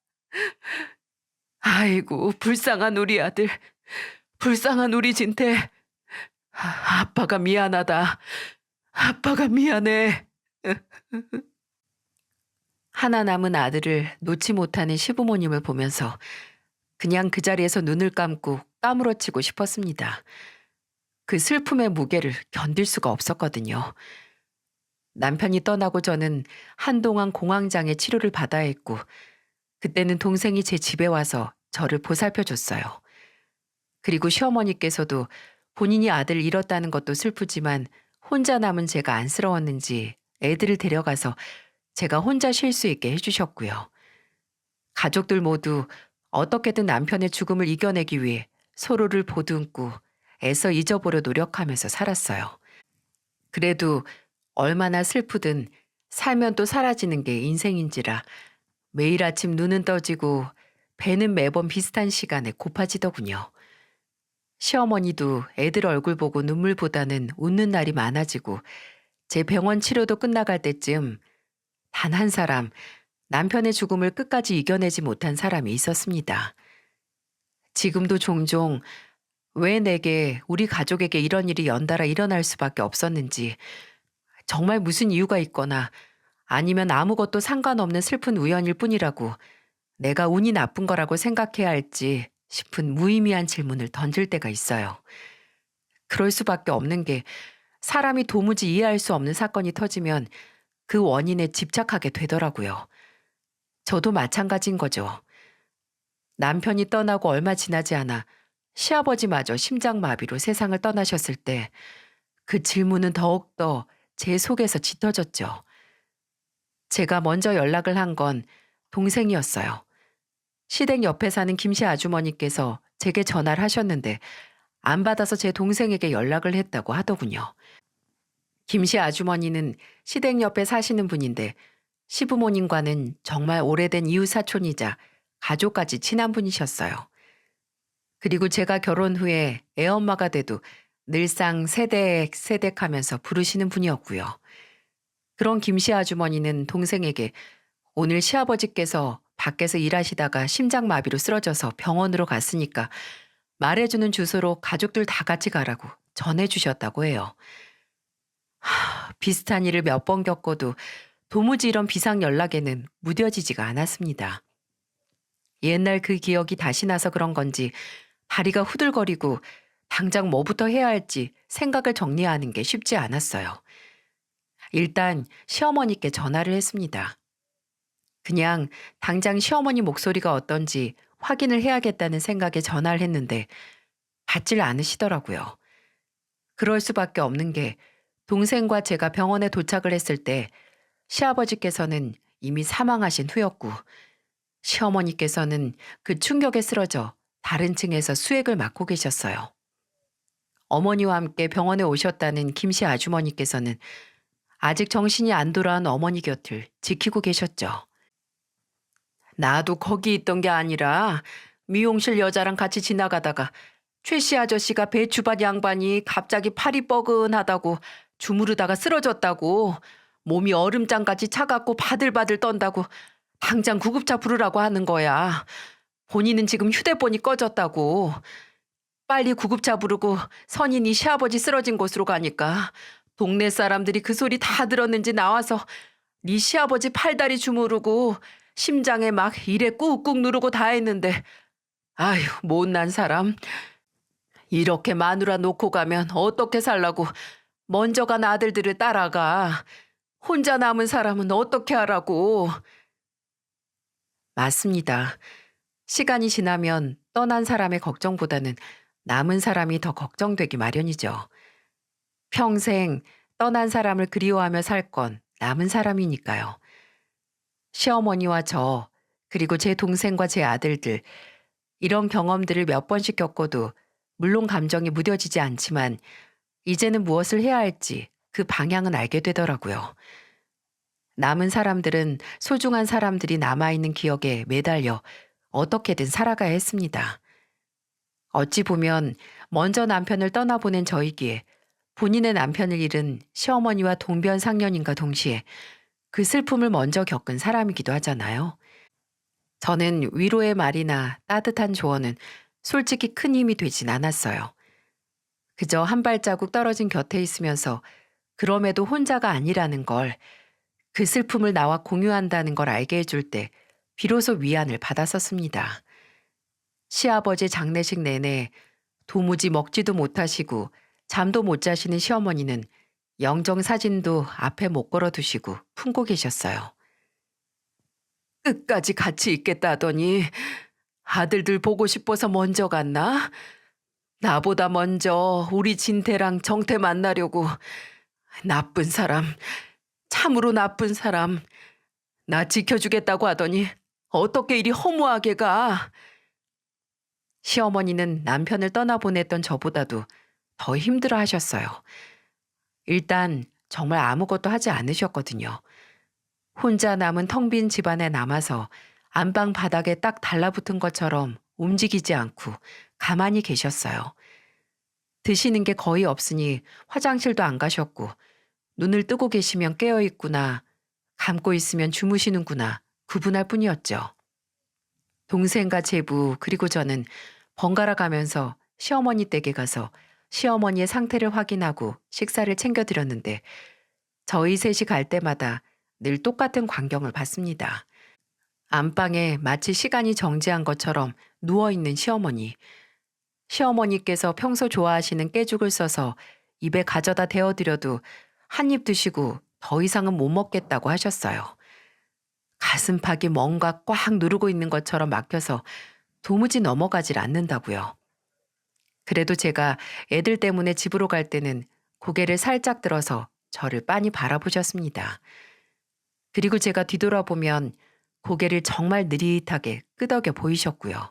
아이고, 불쌍한 우리 아들, 불쌍한 우리 진태. 아빠가 미안하다. 아빠가 미안해. 하나 남은 아들을 놓지 못하는 시부모님을 보면서 그냥 그 자리에서 눈을 감고 까무러치고 싶었습니다. 그 슬픔의 무게를 견딜 수가 없었거든요. 남편이 떠나고 저는 한동안 공황장애 치료를 받아야 했고 그때는 동생이 제 집에 와서 저를 보살펴 줬어요. 그리고 시어머니께서도 본인이 아들을 잃었다는 것도 슬프지만 혼자 남은 제가 안쓰러웠는지 애들을 데려가서 제가 혼자 쉴 수 있게 해주셨고요. 가족들 모두 어떻게든 남편의 죽음을 이겨내기 위해 서로를 보듬고 애써 잊어보려 노력하면서 살았어요. 그래도 얼마나 슬프든 살면 또 사라지는 게 인생인지라 매일 아침 눈은 떠지고 배는 매번 비슷한 시간에 고파지더군요. 시어머니도 애들 얼굴 보고 눈물보다는 웃는 날이 많아지고 제 병원 치료도 끝나갈 때쯤 단 한 사람, 남편의 죽음을 끝까지 이겨내지 못한 사람이 있었습니다. 지금도 종종 왜 내게 우리 가족에게 이런 일이 연달아 일어날 수밖에 없었는지 정말 무슨 이유가 있거나 아니면 아무것도 상관없는 슬픈 우연일 뿐이라고 내가 운이 나쁜 거라고 생각해야 할지 싶은 무의미한 질문을 던질 때가 있어요. 그럴 수밖에 없는 게 사람이 도무지 이해할 수 없는 사건이 터지면 그 원인에 집착하게 되더라고요. 저도 마찬가지인 거죠. 남편이 떠나고 얼마 지나지 않아 시아버지마저 심장마비로 세상을 떠나셨을 때 그 질문은 더욱더 제 속에서 짙어졌죠. 제가 먼저 연락을 한 건 동생이었어요. 시댁 옆에 사는 김씨 아주머니께서 제게 전화를 하셨는데 안 받아서 제 동생에게 연락을 했다고 하더군요. 김씨 아주머니는 시댁 옆에 사시는 분인데 시부모님과는 정말 오래된 이웃 사촌이자 가족까지 친한 분이셨어요. 그리고 제가 결혼 후에 애엄마가 돼도 늘상 세댁 세댁 하면서 부르시는 분이었고요. 그런 김씨 아주머니는 동생에게 오늘 시아버지께서 밖에서 일하시다가 심장마비로 쓰러져서 병원으로 갔으니까 말해주는 주소로 가족들 다 같이 가라고 전해주셨다고 해요. 비슷한 일을 몇 번 겪어도 도무지 이런 비상 연락에는 무뎌지지가 않았습니다. 옛날 그 기억이 다시 나서 그런 건지 다리가 후들거리고 당장 뭐부터 해야 할지 생각을 정리하는 게 쉽지 않았어요. 일단 시어머니께 전화를 했습니다. 그냥 당장 시어머니 목소리가 어떤지 확인을 해야겠다는 생각에 전화를 했는데 받질 않으시더라고요. 그럴 수밖에 없는 게 동생과 제가 병원에 도착을 했을 때 시아버지께서는 이미 사망하신 후였고 시어머니께서는 그 충격에 쓰러져 다른 층에서 수액을 맞고 계셨어요. 어머니와 함께 병원에 오셨다는 김씨 아주머니께서는 아직 정신이 안 돌아온 어머니 곁을 지키고 계셨죠. 나도 거기 있던 게 아니라 미용실 여자랑 같이 지나가다가 최씨 아저씨가 배추밭 양반이 갑자기 팔이 뻐근하다고 주무르다가 쓰러졌다고 몸이 얼음장같이 차갑고 바들바들 떤다고 당장 구급차 부르라고 하는 거야. 본인은 지금 휴대폰이 꺼졌다고. 빨리 구급차 부르고 선인이 시아버지 쓰러진 곳으로 가니까 동네 사람들이 그 소리 다 들었는지 나와서 네 시아버지 팔다리 주무르고 심장에 막 이래 꾹꾹 누르고 다 했는데 아휴 못난 사람. 이렇게 마누라 놓고 가면 어떻게 살라고 먼저 간 아들들을 따라가. 혼자 남은 사람은 어떻게 하라고. 맞습니다. 시간이 지나면 떠난 사람의 걱정보다는 남은 사람이 더 걱정되기 마련이죠. 평생 떠난 사람을 그리워하며 살 건 남은 사람이니까요. 시어머니와 저, 그리고 제 동생과 제 아들들, 이런 경험들을 몇 번씩 겪어도 물론 감정이 무뎌지지 않지만 이제는 무엇을 해야 할지 그 방향은 알게 되더라고요. 남은 사람들은 소중한 사람들이 남아있는 기억에 매달려 어떻게든 살아가야 했습니다. 어찌 보면 먼저 남편을 떠나보낸 저이기에 본인의 남편을 잃은 시어머니와 동변상련인과 동시에 그 슬픔을 먼저 겪은 사람이기도 하잖아요. 저는 위로의 말이나 따뜻한 조언은 솔직히 큰 힘이 되진 않았어요. 그저 한 발자국 떨어진 곁에 있으면서 그럼에도 혼자가 아니라는 걸, 그 슬픔을 나와 공유한다는 걸 알게 해줄 때 비로소 위안을 받았었습니다. 시아버지 장례식 내내 도무지 먹지도 못하시고 잠도 못 자시는 시어머니는 영정 사진도 앞에 못 걸어두시고 품고 계셨어요. 끝까지 같이 있겠다더니 아들들 보고 싶어서 먼저 갔나? 나보다 먼저 우리 진태랑 정태 만나려고. 나쁜 사람, 참으로 나쁜 사람. 나 지켜주겠다고 하더니 어떻게 이리 허무하게 가. 시어머니는 남편을 떠나보냈던 저보다도 더 힘들어 하셨어요. 일단 정말 아무것도 하지 않으셨거든요. 혼자 남은 텅 빈 집안에 남아서 안방 바닥에 딱 달라붙은 것처럼 움직이지 않고 가만히 계셨어요. 드시는 게 거의 없으니 화장실도 안 가셨고 눈을 뜨고 계시면 깨어있구나, 감고 있으면 주무시는구나 구분할 뿐이었죠. 동생과 제부 그리고 저는 번갈아 가면서 시어머니 댁에 가서 시어머니의 상태를 확인하고 식사를 챙겨드렸는데 저희 셋이 갈 때마다 늘 똑같은 광경을 봤습니다. 안방에 마치 시간이 정지한 것처럼 누워있는 시어머니. 시어머니께서 평소 좋아하시는 깨죽을 써서 입에 가져다 대어드려도 한 입 드시고 더 이상은 못 먹겠다고 하셨어요. 가슴팍이 뭔가 꽉 누르고 있는 것처럼 막혀서 도무지 넘어가질 않는다고요. 그래도 제가 애들 때문에 집으로 갈 때는 고개를 살짝 들어서 저를 빤히 바라보셨습니다. 그리고 제가 뒤돌아보면 고개를 정말 느릿하게 끄덕여 보이셨고요.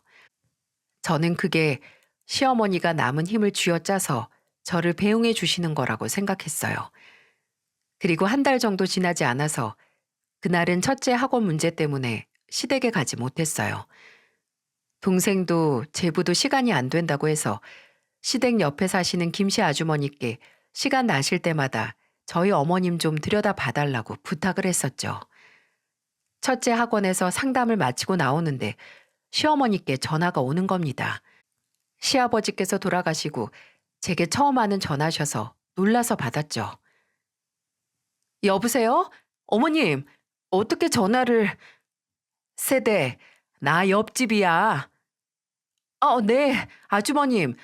저는 그게 시어머니가 남은 힘을 쥐어짜서 저를 배웅해 주시는 거라고 생각했어요. 그리고 한 달 정도 지나지 않아서 그날은 첫째 학원 문제 때문에 시댁에 가지 못했어요. 동생도 제부도 시간이 안 된다고 해서 시댁 옆에 사시는 김씨 아주머니께 시간 나실 때마다 저희 어머님 좀 들여다 봐달라고 부탁을 했었죠. 첫째 학원에서 상담을 마치고 나오는데 시어머니께 전화가 오는 겁니다. 시아버지께서 돌아가시고 제게 처음 하는 전화셔서 놀라서 받았죠. 여보세요? 어머님, 어떻게 전화를... 세대, 나 옆집이야. 네, 아주머님.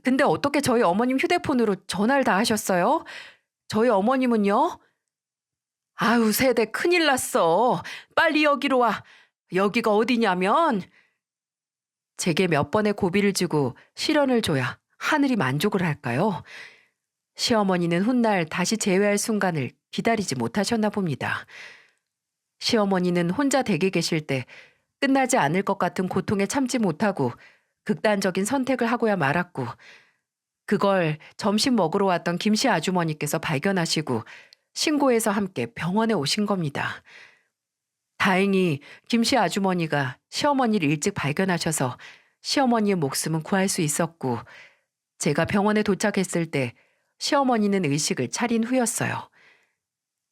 근데 어떻게 저희 어머님 휴대폰으로 전화를 다 하셨어요? 저희 어머님은요? 아유, 세대 큰일 났어. 빨리 여기로 와. 여기가 어디냐면... 제게 몇 번의 고비를 주고 실언을 줘야 하늘이 만족을 할까요? 시어머니는 훗날 다시 재회할 순간을 기다리지 못하셨나 봅니다. 시어머니는 혼자 댁에 계실 때 끝나지 않을 것 같은 고통에 참지 못하고 극단적인 선택을 하고야 말았고, 그걸 점심 먹으러 왔던 김씨 아주머니께서 발견하시고 신고해서 함께 병원에 오신 겁니다. 다행히 김씨 아주머니가 시어머니를 일찍 발견하셔서 시어머니의 목숨은 구할 수 있었고, 제가 병원에 도착했을 때 시어머니는 의식을 차린 후였어요.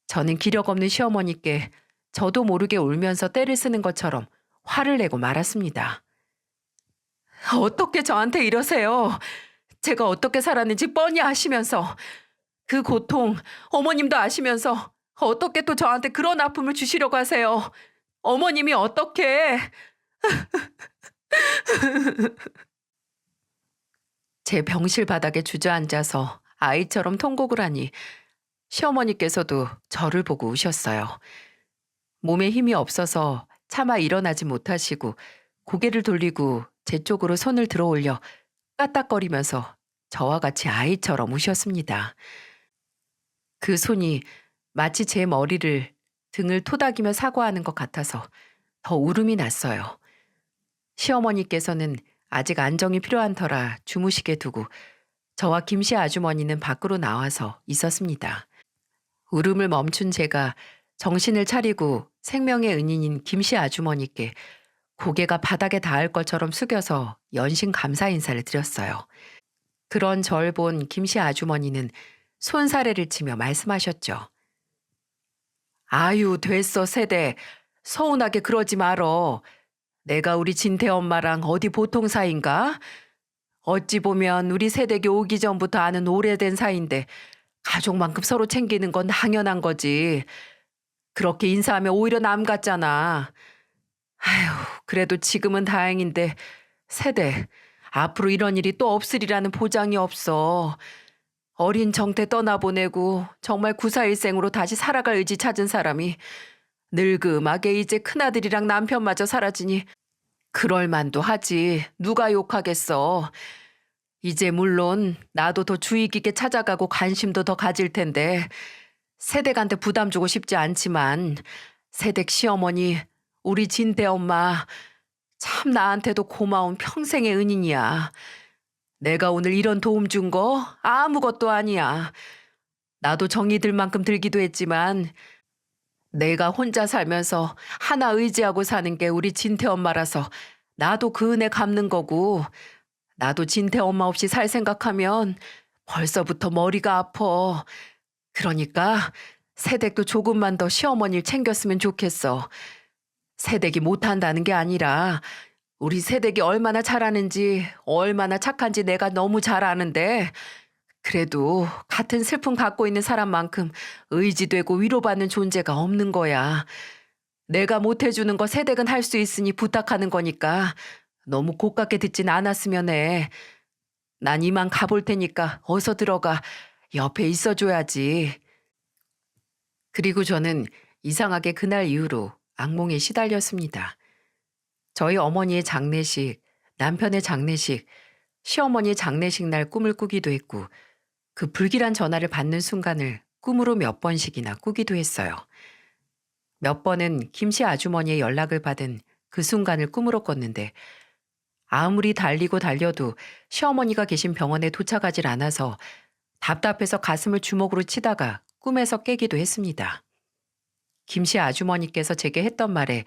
저는 기력 없는 시어머니께 저도 모르게 울면서 떼를 쓰는 것처럼 화를 내고 말았습니다. 어떻게 저한테 이러세요? 제가 어떻게 살았는지 뻔히 아시면서, 그 고통 어머님도 아시면서 어떻게 또 저한테 그런 아픔을 주시려고 하세요? 어머님이 어떻게... 제 병실 바닥에 주저앉아서 아이처럼 통곡을 하니 시어머니께서도 저를 보고 우셨어요. 몸에 힘이 없어서 차마 일어나지 못하시고 고개를 돌리고 제 쪽으로 손을 들어 올려 까딱거리면서 저와 같이 아이처럼 우셨습니다. 그 손이 마치 제 머리를, 등을 토닥이며 사과하는 것 같아서 더 울음이 났어요. 시어머니께서는 아직 안정이 필요한 터라 주무시게 두고 저와 김씨 아주머니는 밖으로 나와서 있었습니다. 울음을 멈춘 제가 정신을 차리고 생명의 은인인 김씨 아주머니께 고개가 바닥에 닿을 것처럼 숙여서 연신 감사 인사를 드렸어요. 그런 절 본 김씨 아주머니는 손사래를 치며 말씀하셨죠. 아유, 됐어, 세대. 서운하게 그러지 말어. 내가 우리 진태 엄마랑 어디 보통 사이인가? 어찌 보면 우리 세댁이 오기 전부터 아는 오래된 사이인데 가족만큼 서로 챙기는 건 당연한 거지. 그렇게 인사하면 오히려 남 같잖아. 아휴, 그래도 지금은 다행인데 세대, 앞으로 이런 일이 또 없으리라는 보장이 없어. 어린 정태 떠나보내고 정말 구사일생으로 다시 살아갈 의지 찾은 사람이 늙음하게 이제 큰아들이랑 남편마저 사라지니 그럴 만도 하지. 누가 욕하겠어. 이제 물론 나도 더 주의 깊게 찾아가고 관심도 더 가질 텐데 세댁한테 부담 주고 싶지 않지만 세댁 시어머니, 우리 진대 엄마 참 나한테도 고마운 평생의 은인이야. 내가 오늘 이런 도움 준 거 아무것도 아니야. 나도 정이 들 만큼 들기도 했지만 내가 혼자 살면서 하나 의지하고 사는 게 우리 진태 엄마라서 나도 그 은혜 갚는 거고, 나도 진태 엄마 없이 살 생각하면 벌써부터 머리가 아파. 그러니까 세댁도 조금만 더 시어머니를 챙겼으면 좋겠어. 세댁이 못한다는 게 아니라 우리 세댁이 얼마나 잘하는지, 얼마나 착한지 내가 너무 잘 아는데, 그래도 같은 슬픔 갖고 있는 사람만큼 의지되고 위로받는 존재가 없는 거야. 내가 못해주는 거 세댁은 할 수 있으니 부탁하는 거니까 너무 고깝게 듣진 않았으면 해. 난 이만 가볼 테니까 어서 들어가. 옆에 있어줘야지. 그리고 저는 이상하게 그날 이후로 악몽에 시달렸습니다. 저희 어머니의 장례식, 남편의 장례식, 시어머니 장례식 날 꿈을 꾸기도 했고 그 불길한 전화를 받는 순간을 꿈으로 몇 번씩이나 꾸기도 했어요. 몇 번은 김씨 아주머니의 연락을 받은 그 순간을 꿈으로 꿨는데 아무리 달리고 달려도 시어머니가 계신 병원에 도착하질 않아서 답답해서 가슴을 주먹으로 치다가 꿈에서 깨기도 했습니다. 김씨 아주머니께서 제게 했던 말에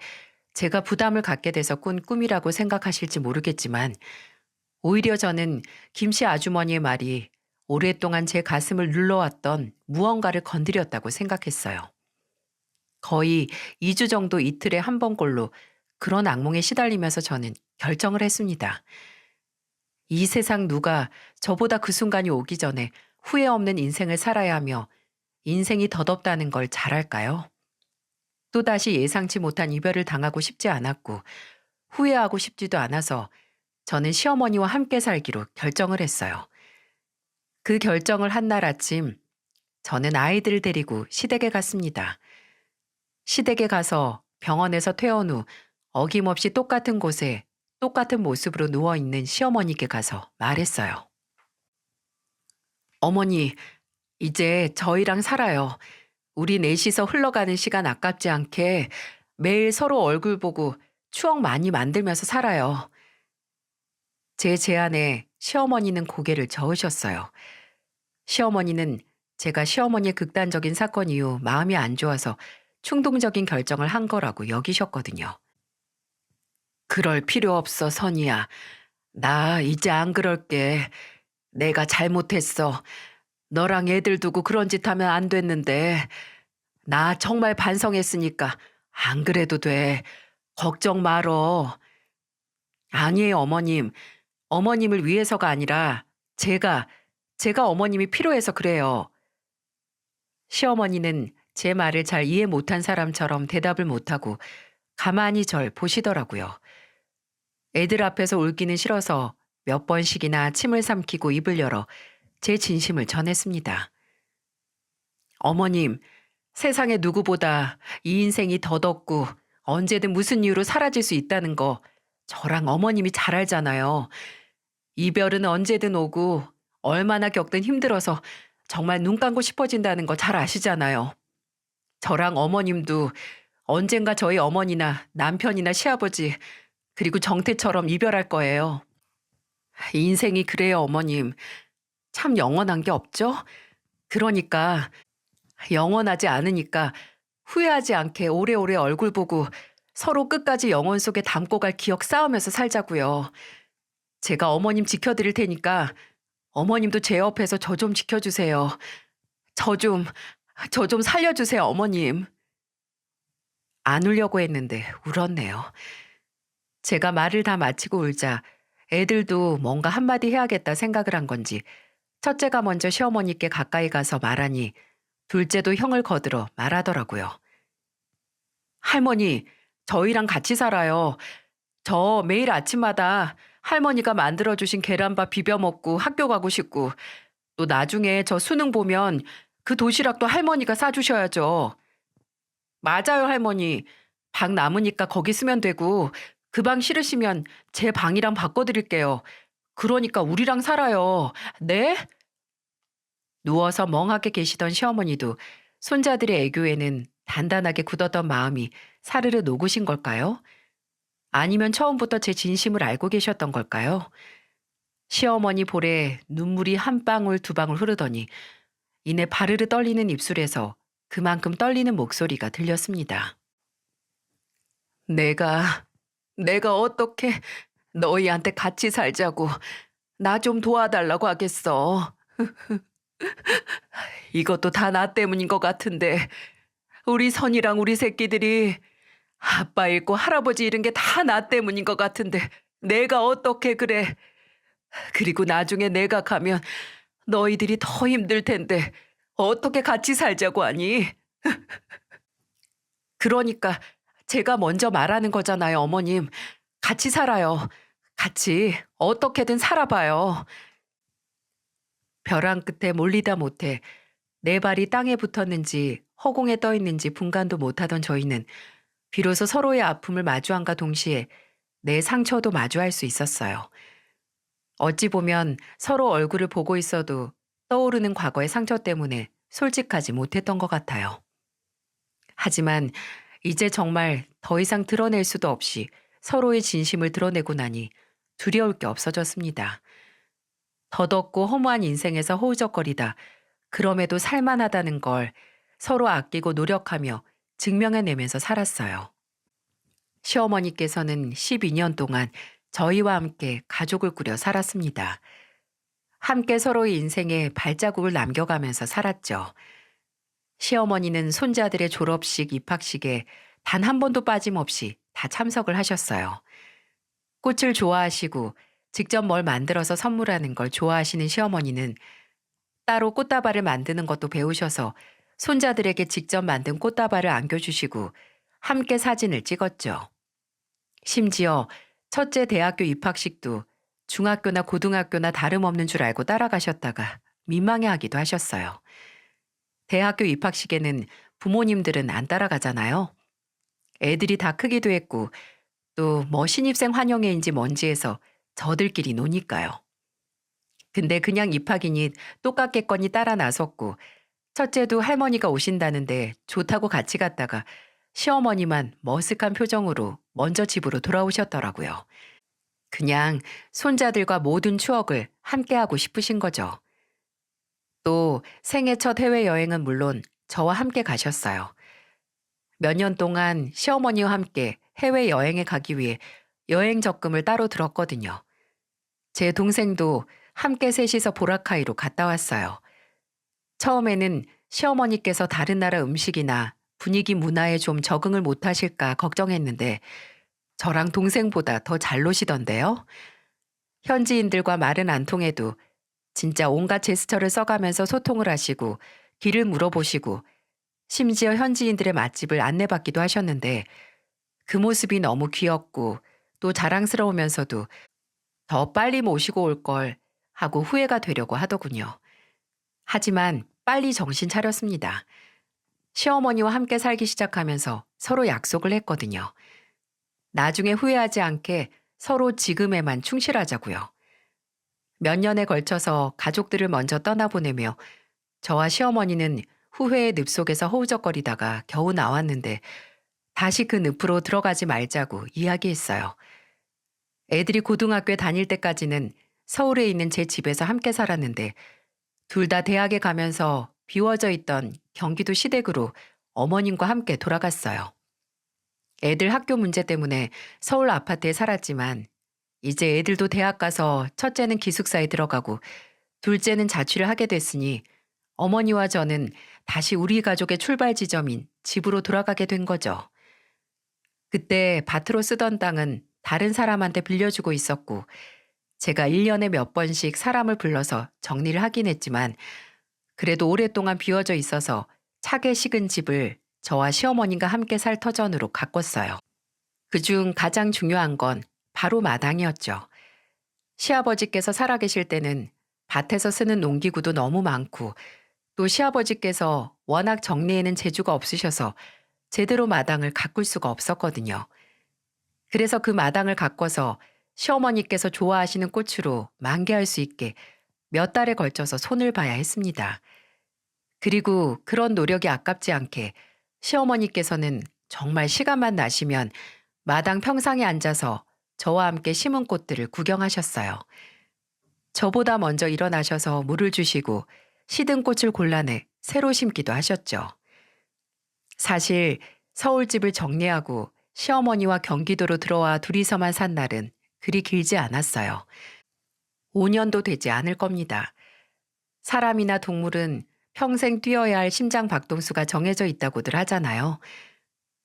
제가 부담을 갖게 돼서 꾼 꿈이라고 생각하실지 모르겠지만 오히려 저는 김씨 아주머니의 말이 오랫동안 제 가슴을 눌러왔던 무언가를 건드렸다고 생각했어요. 거의 2주 정도 이틀에 한 번꼴로 그런 악몽에 시달리면서 저는 결정을 했습니다. 이 세상 누가 저보다 그 순간이 오기 전에 후회 없는 인생을 살아야 하며 인생이 덧없다는 걸 잘 알까요? 또다시 예상치 못한 이별을 당하고 싶지 않았고 후회하고 싶지도 않아서 저는 시어머니와 함께 살기로 결정을 했어요. 그 결정을 한 날 아침 저는 아이들을 데리고 시댁에 갔습니다. 시댁에 가서 병원에서 퇴원 후 어김없이 똑같은 곳에 똑같은 모습으로 누워있는 시어머니께 가서 말했어요. 어머니, 이제 저희랑 살아요. 우리 넷이서 흘러가는 시간 아깝지 않게 매일 서로 얼굴 보고 추억 많이 만들면서 살아요. 제 제안에 시어머니는 고개를 저으셨어요. 시어머니는 제가 시어머니의 극단적인 사건 이후 마음이 안 좋아서 충동적인 결정을 한 거라고 여기셨거든요. 그럴 필요 없어, 선이야. 나 이제 안 그럴게. 내가 잘못했어. 너랑 애들 두고 그런 짓 하면 안 됐는데. 나 정말 반성했으니까 안 그래도 돼. 걱정 말어. 아니에요, 어머님. 어머님을 위해서가 아니라 제가 어머님이 필요해서 그래요. 시어머니는 제 말을 잘 이해 못한 사람처럼 대답을 못하고 가만히 절 보시더라고요. 애들 앞에서 울기는 싫어서 몇 번씩이나 침을 삼키고 입을 열어 제 진심을 전했습니다. 어머님, 세상에 누구보다 이 인생이 덧없고 언제든 무슨 이유로 사라질 수 있다는 거 저랑 어머님이 잘 알잖아요. 이별은 언제든 오고 얼마나 겪든 힘들어서 정말 눈 감고 싶어진다는 거 잘 아시잖아요. 저랑 어머님도 언젠가 저희 어머니나 남편이나 시아버지 그리고 정태처럼 이별할 거예요. 인생이 그래요, 어머님. 참 영원한 게 없죠? 그러니까 영원하지 않으니까 후회하지 않게 오래오래 얼굴 보고 서로 끝까지 영혼 속에 담고 갈 기억 쌓으면서 살자고요. 제가 어머님 지켜드릴 테니까 어머님도 제 옆에서 저 좀 지켜주세요. 저 좀 살려주세요, 어머님. 안 울려고 했는데 울었네요. 제가 말을 다 마치고 울자 애들도 뭔가 한마디 해야겠다 생각을 한 건지 첫째가 먼저 시어머니께 가까이 가서 말하니 둘째도 형을 거들어 말하더라고요. 할머니, 저희랑 같이 살아요. 저 매일 아침마다 할머니가 만들어주신 계란밥 비벼 먹고 학교 가고 싶고 또 나중에 저 수능 보면 그 도시락도 할머니가 싸주셔야죠. 맞아요, 할머니. 방 남으니까 거기 쓰면 되고 그 방 싫으시면 제 방이랑 바꿔드릴게요. 그러니까 우리랑 살아요. 네? 누워서 멍하게 계시던 시어머니도 손자들의 애교에는 단단하게 굳었던 마음이 사르르 녹으신 걸까요? 아니면 처음부터 제 진심을 알고 계셨던 걸까요? 시어머니 볼에 눈물이 한 방울 두 방울 흐르더니 이내 바르르 떨리는 입술에서 그만큼 떨리는 목소리가 들렸습니다. 내가 어떻게 너희한테 같이 살자고 나 좀 도와달라고 하겠어. 이것도 다 나 때문인 것 같은데 우리 선이랑 우리 새끼들이 아빠 잃고 할아버지 잃은 게 다 나 때문인 것 같은데 내가 어떻게 그래. 그리고 나중에 내가 가면 너희들이 더 힘들 텐데 어떻게 같이 살자고 하니? 그러니까 제가 먼저 말하는 거잖아요, 어머님. 같이 살아요. 같이 어떻게든 살아봐요. 벼랑 끝에 몰리다 못해 내 발이 땅에 붙었는지 허공에 떠 있는지 분간도 못하던 저희는 비로소 서로의 아픔을 마주함과 동시에 내 상처도 마주할 수 있었어요. 어찌 보면 서로 얼굴을 보고 있어도 떠오르는 과거의 상처 때문에 솔직하지 못했던 것 같아요. 하지만 이제 정말 더 이상 드러낼 수도 없이 서로의 진심을 드러내고 나니 두려울 게 없어졌습니다. 더덥고 허무한 인생에서 허우적거리다 그럼에도 살만하다는 걸 서로 아끼고 노력하며 증명해내면서 살았어요. 시어머니께서는 12년 동안 저희와 함께 가족을 꾸려 살았습니다. 함께 서로의 인생에 발자국을 남겨가면서 살았죠. 시어머니는 손자들의 졸업식, 입학식에 단 한 번도 빠짐없이 다 참석을 하셨어요. 꽃을 좋아하시고 직접 뭘 만들어서 선물하는 걸 좋아하시는 시어머니는 따로 꽃다발을 만드는 것도 배우셔서 손자들에게 직접 만든 꽃다발을 안겨주시고 함께 사진을 찍었죠. 심지어 첫째 대학교 입학식도 중학교나 고등학교나 다름없는 줄 알고 따라가셨다가 민망해하기도 하셨어요. 대학교 입학식에는 부모님들은 안 따라가잖아요. 애들이 다 크기도 했고 또 뭐 신입생 환영회인지 뭔지 해서 저들끼리 노니까요. 근데 그냥 입학이니 똑같겠거니 따라 나섰고 첫째도 할머니가 오신다는데 좋다고 같이 갔다가 시어머니만 머쓱한 표정으로 먼저 집으로 돌아오셨더라고요. 그냥 손자들과 모든 추억을 함께하고 싶으신 거죠. 또 생애 첫 해외여행은 물론 저와 함께 가셨어요. 몇 년 동안 시어머니와 함께 해외여행에 가기 위해 여행 적금을 따로 들었거든요. 제 동생도 함께 셋이서 보라카이로 갔다 왔어요. 처음에는 시어머니께서 다른 나라 음식이나 분위기 문화에 좀 적응을 못 하실까 걱정했는데 저랑 동생보다 더 잘 노시던데요. 현지인들과 말은 안 통해도 진짜 온갖 제스처를 써가면서 소통을 하시고 길을 물어보시고 심지어 현지인들의 맛집을 안내받기도 하셨는데 그 모습이 너무 귀엽고 또 자랑스러우면서도 더 빨리 모시고 올 걸 하고 후회가 되려고 하더군요. 하지만 빨리 정신 차렸습니다. 시어머니와 함께 살기 시작하면서 서로 약속을 했거든요. 나중에 후회하지 않게 서로 지금에만 충실하자고요. 몇 년에 걸쳐서 가족들을 먼저 떠나보내며 저와 시어머니는 후회의 늪 속에서 허우적거리다가 겨우 나왔는데 다시 그 늪으로 들어가지 말자고 이야기했어요. 애들이 고등학교에 다닐 때까지는 서울에 있는 제 집에서 함께 살았는데 둘 다 대학에 가면서 비워져 있던 경기도 시댁으로 어머님과 함께 돌아갔어요. 애들 학교 문제 때문에 서울 아파트에 살았지만 이제 애들도 대학 가서 첫째는 기숙사에 들어가고 둘째는 자취를 하게 됐으니 어머니와 저는 다시 우리 가족의 출발 지점인 집으로 돌아가게 된 거죠. 그때 밭으로 쓰던 땅은 다른 사람한테 빌려주고 있었고 제가 1년에 몇 번씩 사람을 불러서 정리를 하긴 했지만 그래도 오랫동안 비워져 있어서 차게 식은 집을 저와 시어머님과 함께 살 터전으로 가꿨어요. 그중 가장 중요한 건 바로 마당이었죠. 시아버지께서 살아계실 때는 밭에서 쓰는 농기구도 너무 많고 또 시아버지께서 워낙 정리에는 재주가 없으셔서 제대로 마당을 가꿀 수가 없었거든요. 그래서 그 마당을 가꿔서 시어머니께서 좋아하시는 꽃으로 만개할 수 있게 몇 달에 걸쳐서 손을 봐야 했습니다. 그리고 그런 노력이 아깝지 않게 시어머니께서는 정말 시간만 나시면 마당 평상에 앉아서 저와 함께 심은 꽃들을 구경하셨어요. 저보다 먼저 일어나셔서 물을 주시고 시든 꽃을 골라내 새로 심기도 하셨죠. 사실 서울집을 정리하고 시어머니와 경기도로 들어와 둘이서만 산 날은 그리 길지 않았어요. 5년도 되지 않을 겁니다. 사람이나 동물은 평생 뛰어야 할 심장 박동수가 정해져 있다고들 하잖아요.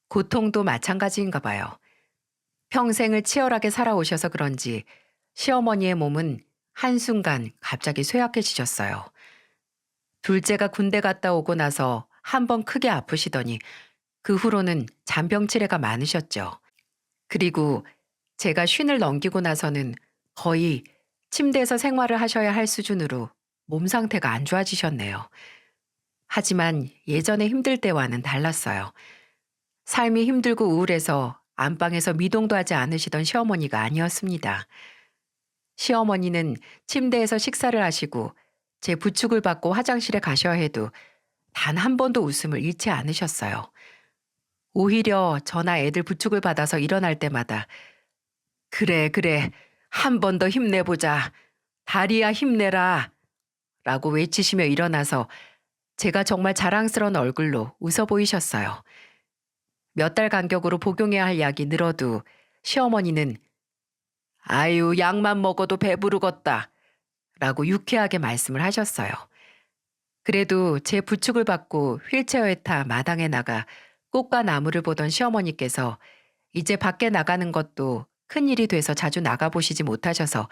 고통도 마찬가지인가 봐요. 평생을 치열하게 살아오셔서 그런지 시어머니의 몸은 한순간 갑자기 쇠약해지셨어요. 둘째가 군대 갔다 오고 나서 한 번 크게 아프시더니 그 후로는 잔병치레가 많으셨죠. 그리고 제가 쉰을 넘기고 나서는 거의 침대에서 생활을 하셔야 할 수준으로 몸 상태가 안 좋아지셨네요. 하지만 예전에 힘들 때와는 달랐어요. 삶이 힘들고 우울해서 안방에서 미동도 하지 않으시던 시어머니가 아니었습니다. 시어머니는 침대에서 식사를 하시고 제 부축을 받고 화장실에 가셔야 해도 단 한 번도 웃음을 잃지 않으셨어요. 오히려 저나 애들 부축을 받아서 일어날 때마다 그래, 그래. 한 번 더 힘내보자. 다리야 힘내라. 라고 외치시며 일어나서 제가 정말 자랑스러운 얼굴로 웃어 보이셨어요. 몇 달 간격으로 복용해야 할 약이 늘어도 시어머니는 아유, 약만 먹어도 배부르겠다. 라고 유쾌하게 말씀을 하셨어요. 그래도 제 부축을 받고 휠체어에 타 마당에 나가 꽃과 나무를 보던 시어머니께서 이제 밖에 나가는 것도 큰일이 돼서 자주 나가보시지 못하셔서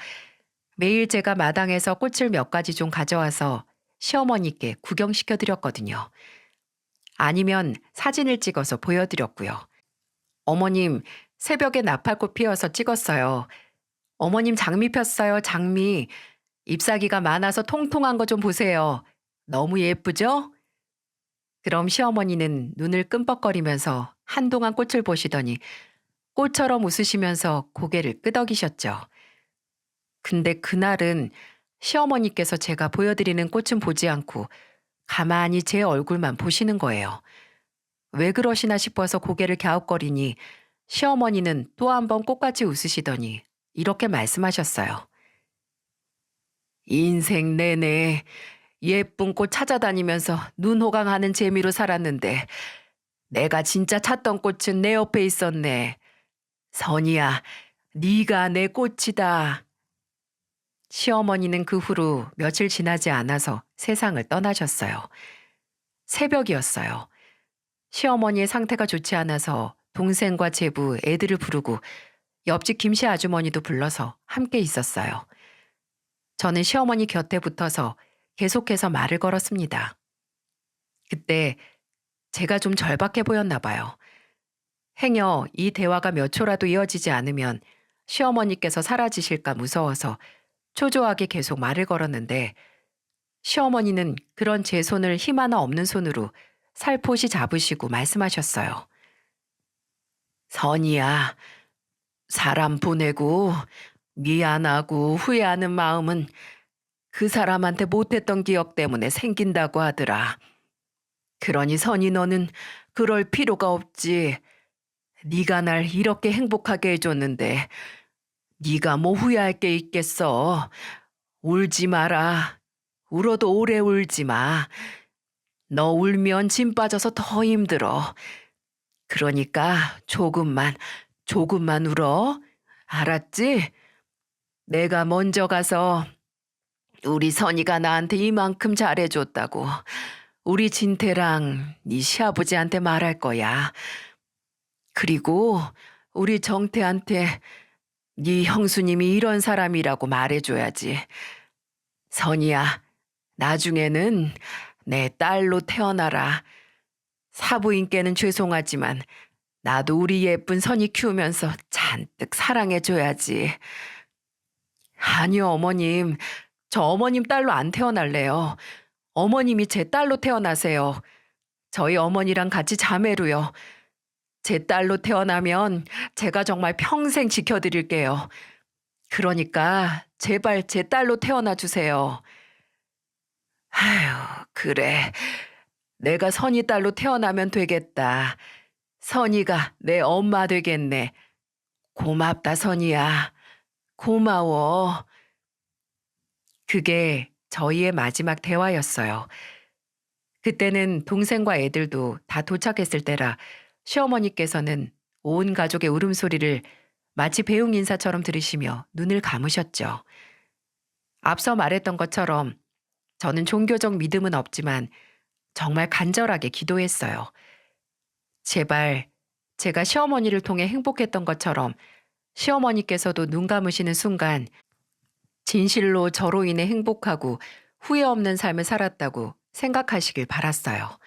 매일 제가 마당에서 꽃을 몇 가지 좀 가져와서 시어머니께 구경시켜 드렸거든요. 아니면 사진을 찍어서 보여드렸고요. 어머님, 새벽에 나팔꽃 피어서 찍었어요. 어머님 장미 폈어요, 장미. 잎사귀가 많아서 통통한 거 좀 보세요. 너무 예쁘죠? 그럼 시어머니는 눈을 끔뻑거리면서 한동안 꽃을 보시더니 꽃처럼 웃으시면서 고개를 끄덕이셨죠. 근데 그날은 시어머니께서 제가 보여드리는 꽃은 보지 않고 가만히 제 얼굴만 보시는 거예요. 왜 그러시나 싶어서 고개를 갸웃거리니 시어머니는 또 한 번 꽃같이 웃으시더니 이렇게 말씀하셨어요. 인생 내내 예쁜 꽃 찾아다니면서 눈호강하는 재미로 살았는데 내가 진짜 찾던 꽃은 내 옆에 있었네. 선이야, 네가 내 꽃이다. 시어머니는 그 후로 며칠 지나지 않아서 세상을 떠나셨어요. 새벽이었어요. 시어머니의 상태가 좋지 않아서 동생과 제부, 애들을 부르고 옆집 김씨 아주머니도 불러서 함께 있었어요. 저는 시어머니 곁에 붙어서 계속해서 말을 걸었습니다. 그때 제가 좀 절박해 보였나 봐요. 행여 이 대화가 몇 초라도 이어지지 않으면 시어머니께서 사라지실까 무서워서 초조하게 계속 말을 걸었는데 시어머니는 그런 제 손을 힘 하나 없는 손으로 살포시 잡으시고 말씀하셨어요. 선이야, 사람 보내고 미안하고 후회하는 마음은 그 사람한테 못했던 기억 때문에 생긴다고 하더라. 그러니 선이 너는 그럴 필요가 없지. 네가 날 이렇게 행복하게 해줬는데 네가 뭐 후회할 게 있겠어. 울지 마라. 울어도 오래 울지 마. 너 울면 짐 빠져서 더 힘들어. 그러니까 조금만 울어. 알았지? 내가 먼저 가서 우리 선이가 나한테 이만큼 잘해줬다고 우리 진태랑 네 시아버지한테 말할 거야. 그리고 우리 정태한테 네 형수님이 이런 사람이라고 말해줘야지. 선이야, 나중에는 내 딸로 태어나라. 사부인께는 죄송하지만 나도 우리 예쁜 선이 키우면서 잔뜩 사랑해줘야지. 아니요, 어머님. 저 어머님 딸로 안 태어날래요. 어머님이 제 딸로 태어나세요. 저희 어머니랑 같이 자매로요. 제 딸로 태어나면 제가 정말 평생 지켜드릴게요. 그러니까 제발 제 딸로 태어나 주세요. 아휴, 그래. 내가 선이 딸로 태어나면 되겠다. 선이가 내 엄마 되겠네. 고맙다, 선이야. 고마워. 그게 저희의 마지막 대화였어요. 그때는 동생과 애들도 다 도착했을 때라 시어머니께서는 온 가족의 울음소리를 마치 배웅 인사처럼 들으시며 눈을 감으셨죠. 앞서 말했던 것처럼 저는 종교적 믿음은 없지만 정말 간절하게 기도했어요. 제발 제가 시어머니를 통해 행복했던 것처럼 시어머니께서도 눈 감으시는 순간 진실로 저로 인해 행복하고 후회 없는 삶을 살았다고 생각하시길 바랐어요.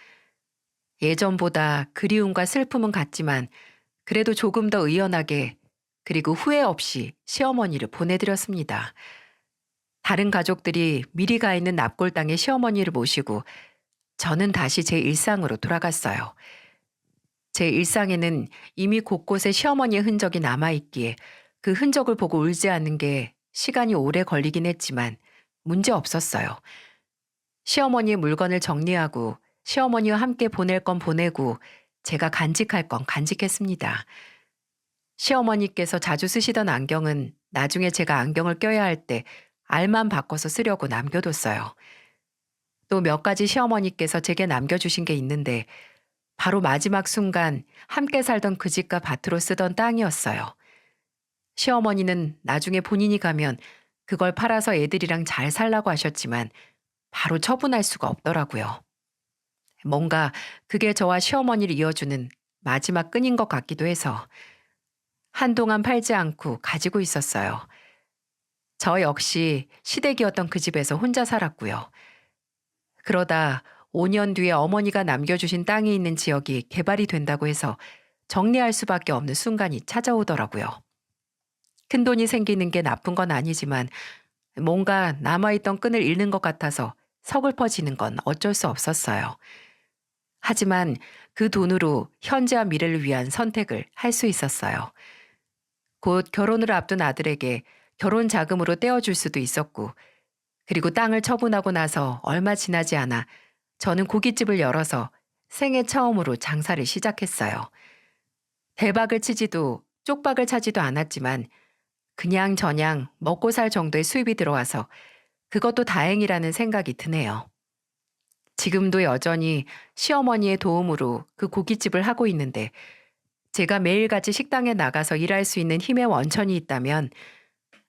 예전보다 그리움과 슬픔은 같지만 그래도 조금 더 의연하게 그리고 후회 없이 시어머니를 보내드렸습니다. 다른 가족들이 미리 가 있는 납골당에 시어머니를 모시고 저는 다시 제 일상으로 돌아갔어요. 제 일상에는 이미 곳곳에 시어머니의 흔적이 남아있기에 그 흔적을 보고 울지 않는 게 시간이 오래 걸리긴 했지만 문제 없었어요. 시어머니의 물건을 정리하고 시어머니와 함께 보낼 건 보내고 제가 간직할 건 간직했습니다. 시어머니께서 자주 쓰시던 안경은 나중에 제가 안경을 껴야 할 때 알만 바꿔서 쓰려고 남겨뒀어요. 또 몇 가지 시어머니께서 제게 남겨주신 게 있는데 바로 마지막 순간 함께 살던 그 집과 밭으로 쓰던 땅이었어요. 시어머니는 나중에 본인이 가면 그걸 팔아서 애들이랑 잘 살라고 하셨지만 바로 처분할 수가 없더라고요. 뭔가 그게 저와 시어머니를 이어주는 마지막 끈인 것 같기도 해서 한동안 팔지 않고 가지고 있었어요. 저 역시 시댁이었던 그 집에서 혼자 살았고요. 그러다 5년 뒤에 어머니가 남겨주신 땅이 있는 지역이 개발이 된다고 해서 정리할 수밖에 없는 순간이 찾아오더라고요. 큰돈이 생기는 게 나쁜 건 아니지만 뭔가 남아있던 끈을 잃는 것 같아서 서글퍼지는 건 어쩔 수 없었어요. 하지만 그 돈으로 현재와 미래를 위한 선택을 할 수 있었어요. 곧 결혼을 앞둔 아들에게 결혼 자금으로 떼어줄 수도 있었고, 그리고 땅을 처분하고 나서 얼마 지나지 않아 저는 고깃집을 열어서 생애 처음으로 장사를 시작했어요. 대박을 치지도 쪽박을 차지도 않았지만 그냥 저냥 먹고 살 정도의 수입이 들어와서 그것도 다행이라는 생각이 드네요. 지금도 여전히 시어머니의 도움으로 그 고깃집을 하고 있는데 제가 매일같이 식당에 나가서 일할 수 있는 힘의 원천이 있다면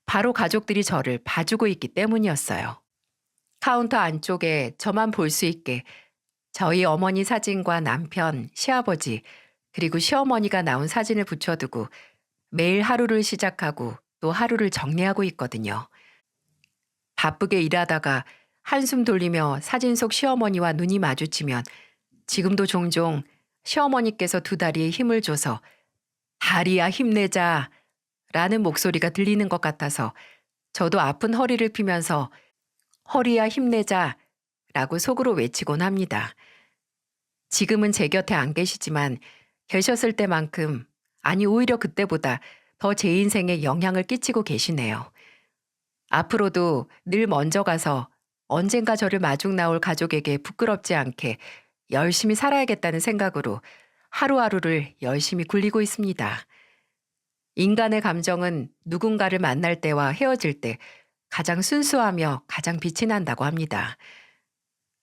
바로 가족들이 저를 봐주고 있기 때문이었어요. 카운터 안쪽에 저만 볼 수 있게 저희 어머니 사진과 남편, 시아버지, 그리고 시어머니가 나온 사진을 붙여두고 매일 하루를 시작하고 또 하루를 정리하고 있거든요. 바쁘게 일하다가 한숨 돌리며 사진 속 시어머니와 눈이 마주치면 지금도 종종 시어머니께서 두 다리에 힘을 줘서 다리야 힘내자 라는 목소리가 들리는 것 같아서 저도 아픈 허리를 피면서 허리야 힘내자 라고 속으로 외치곤 합니다. 지금은 제 곁에 안 계시지만 계셨을 때만큼, 아니 오히려 그때보다 더 제 인생에 영향을 끼치고 계시네요. 앞으로도 늘 먼저 가서 언젠가 저를 마중 나올 가족에게 부끄럽지 않게 열심히 살아야겠다는 생각으로 하루하루를 열심히 굴리고 있습니다. 인간의 감정은 누군가를 만날 때와 헤어질 때 가장 순수하며 가장 빛이 난다고 합니다.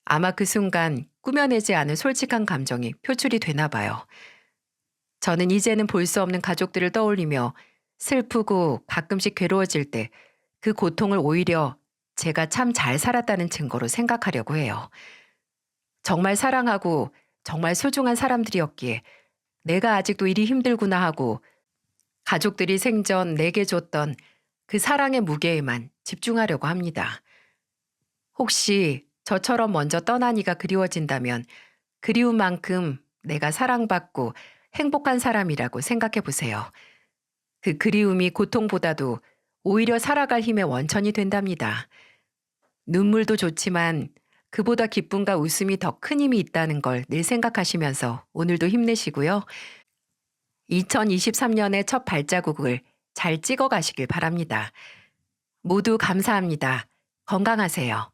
아마 그 순간 꾸며내지 않은 솔직한 감정이 표출이 되나 봐요. 저는 이제는 볼 수 없는 가족들을 떠올리며 슬프고 가끔씩 괴로워질 때 그 고통을 오히려 제가 참 잘 살았다는 증거로 생각하려고 해요. 정말 사랑하고 정말 소중한 사람들이었기에 내가 아직도 일이 힘들구나 하고 가족들이 생전 내게 줬던 그 사랑의 무게에만 집중하려고 합니다. 혹시 저처럼 먼저 떠난 이가 그리워진다면 그리운 만큼 내가 사랑받고 행복한 사람이라고 생각해 보세요. 그 그리움이 고통보다도 오히려 살아갈 힘의 원천이 된답니다. 눈물도 좋지만 그보다 기쁨과 웃음이 더 큰 힘이 있다는 걸 늘 생각하시면서 오늘도 힘내시고요. 2023년의 첫 발자국을 잘 찍어 가시길 바랍니다. 모두 감사합니다. 건강하세요.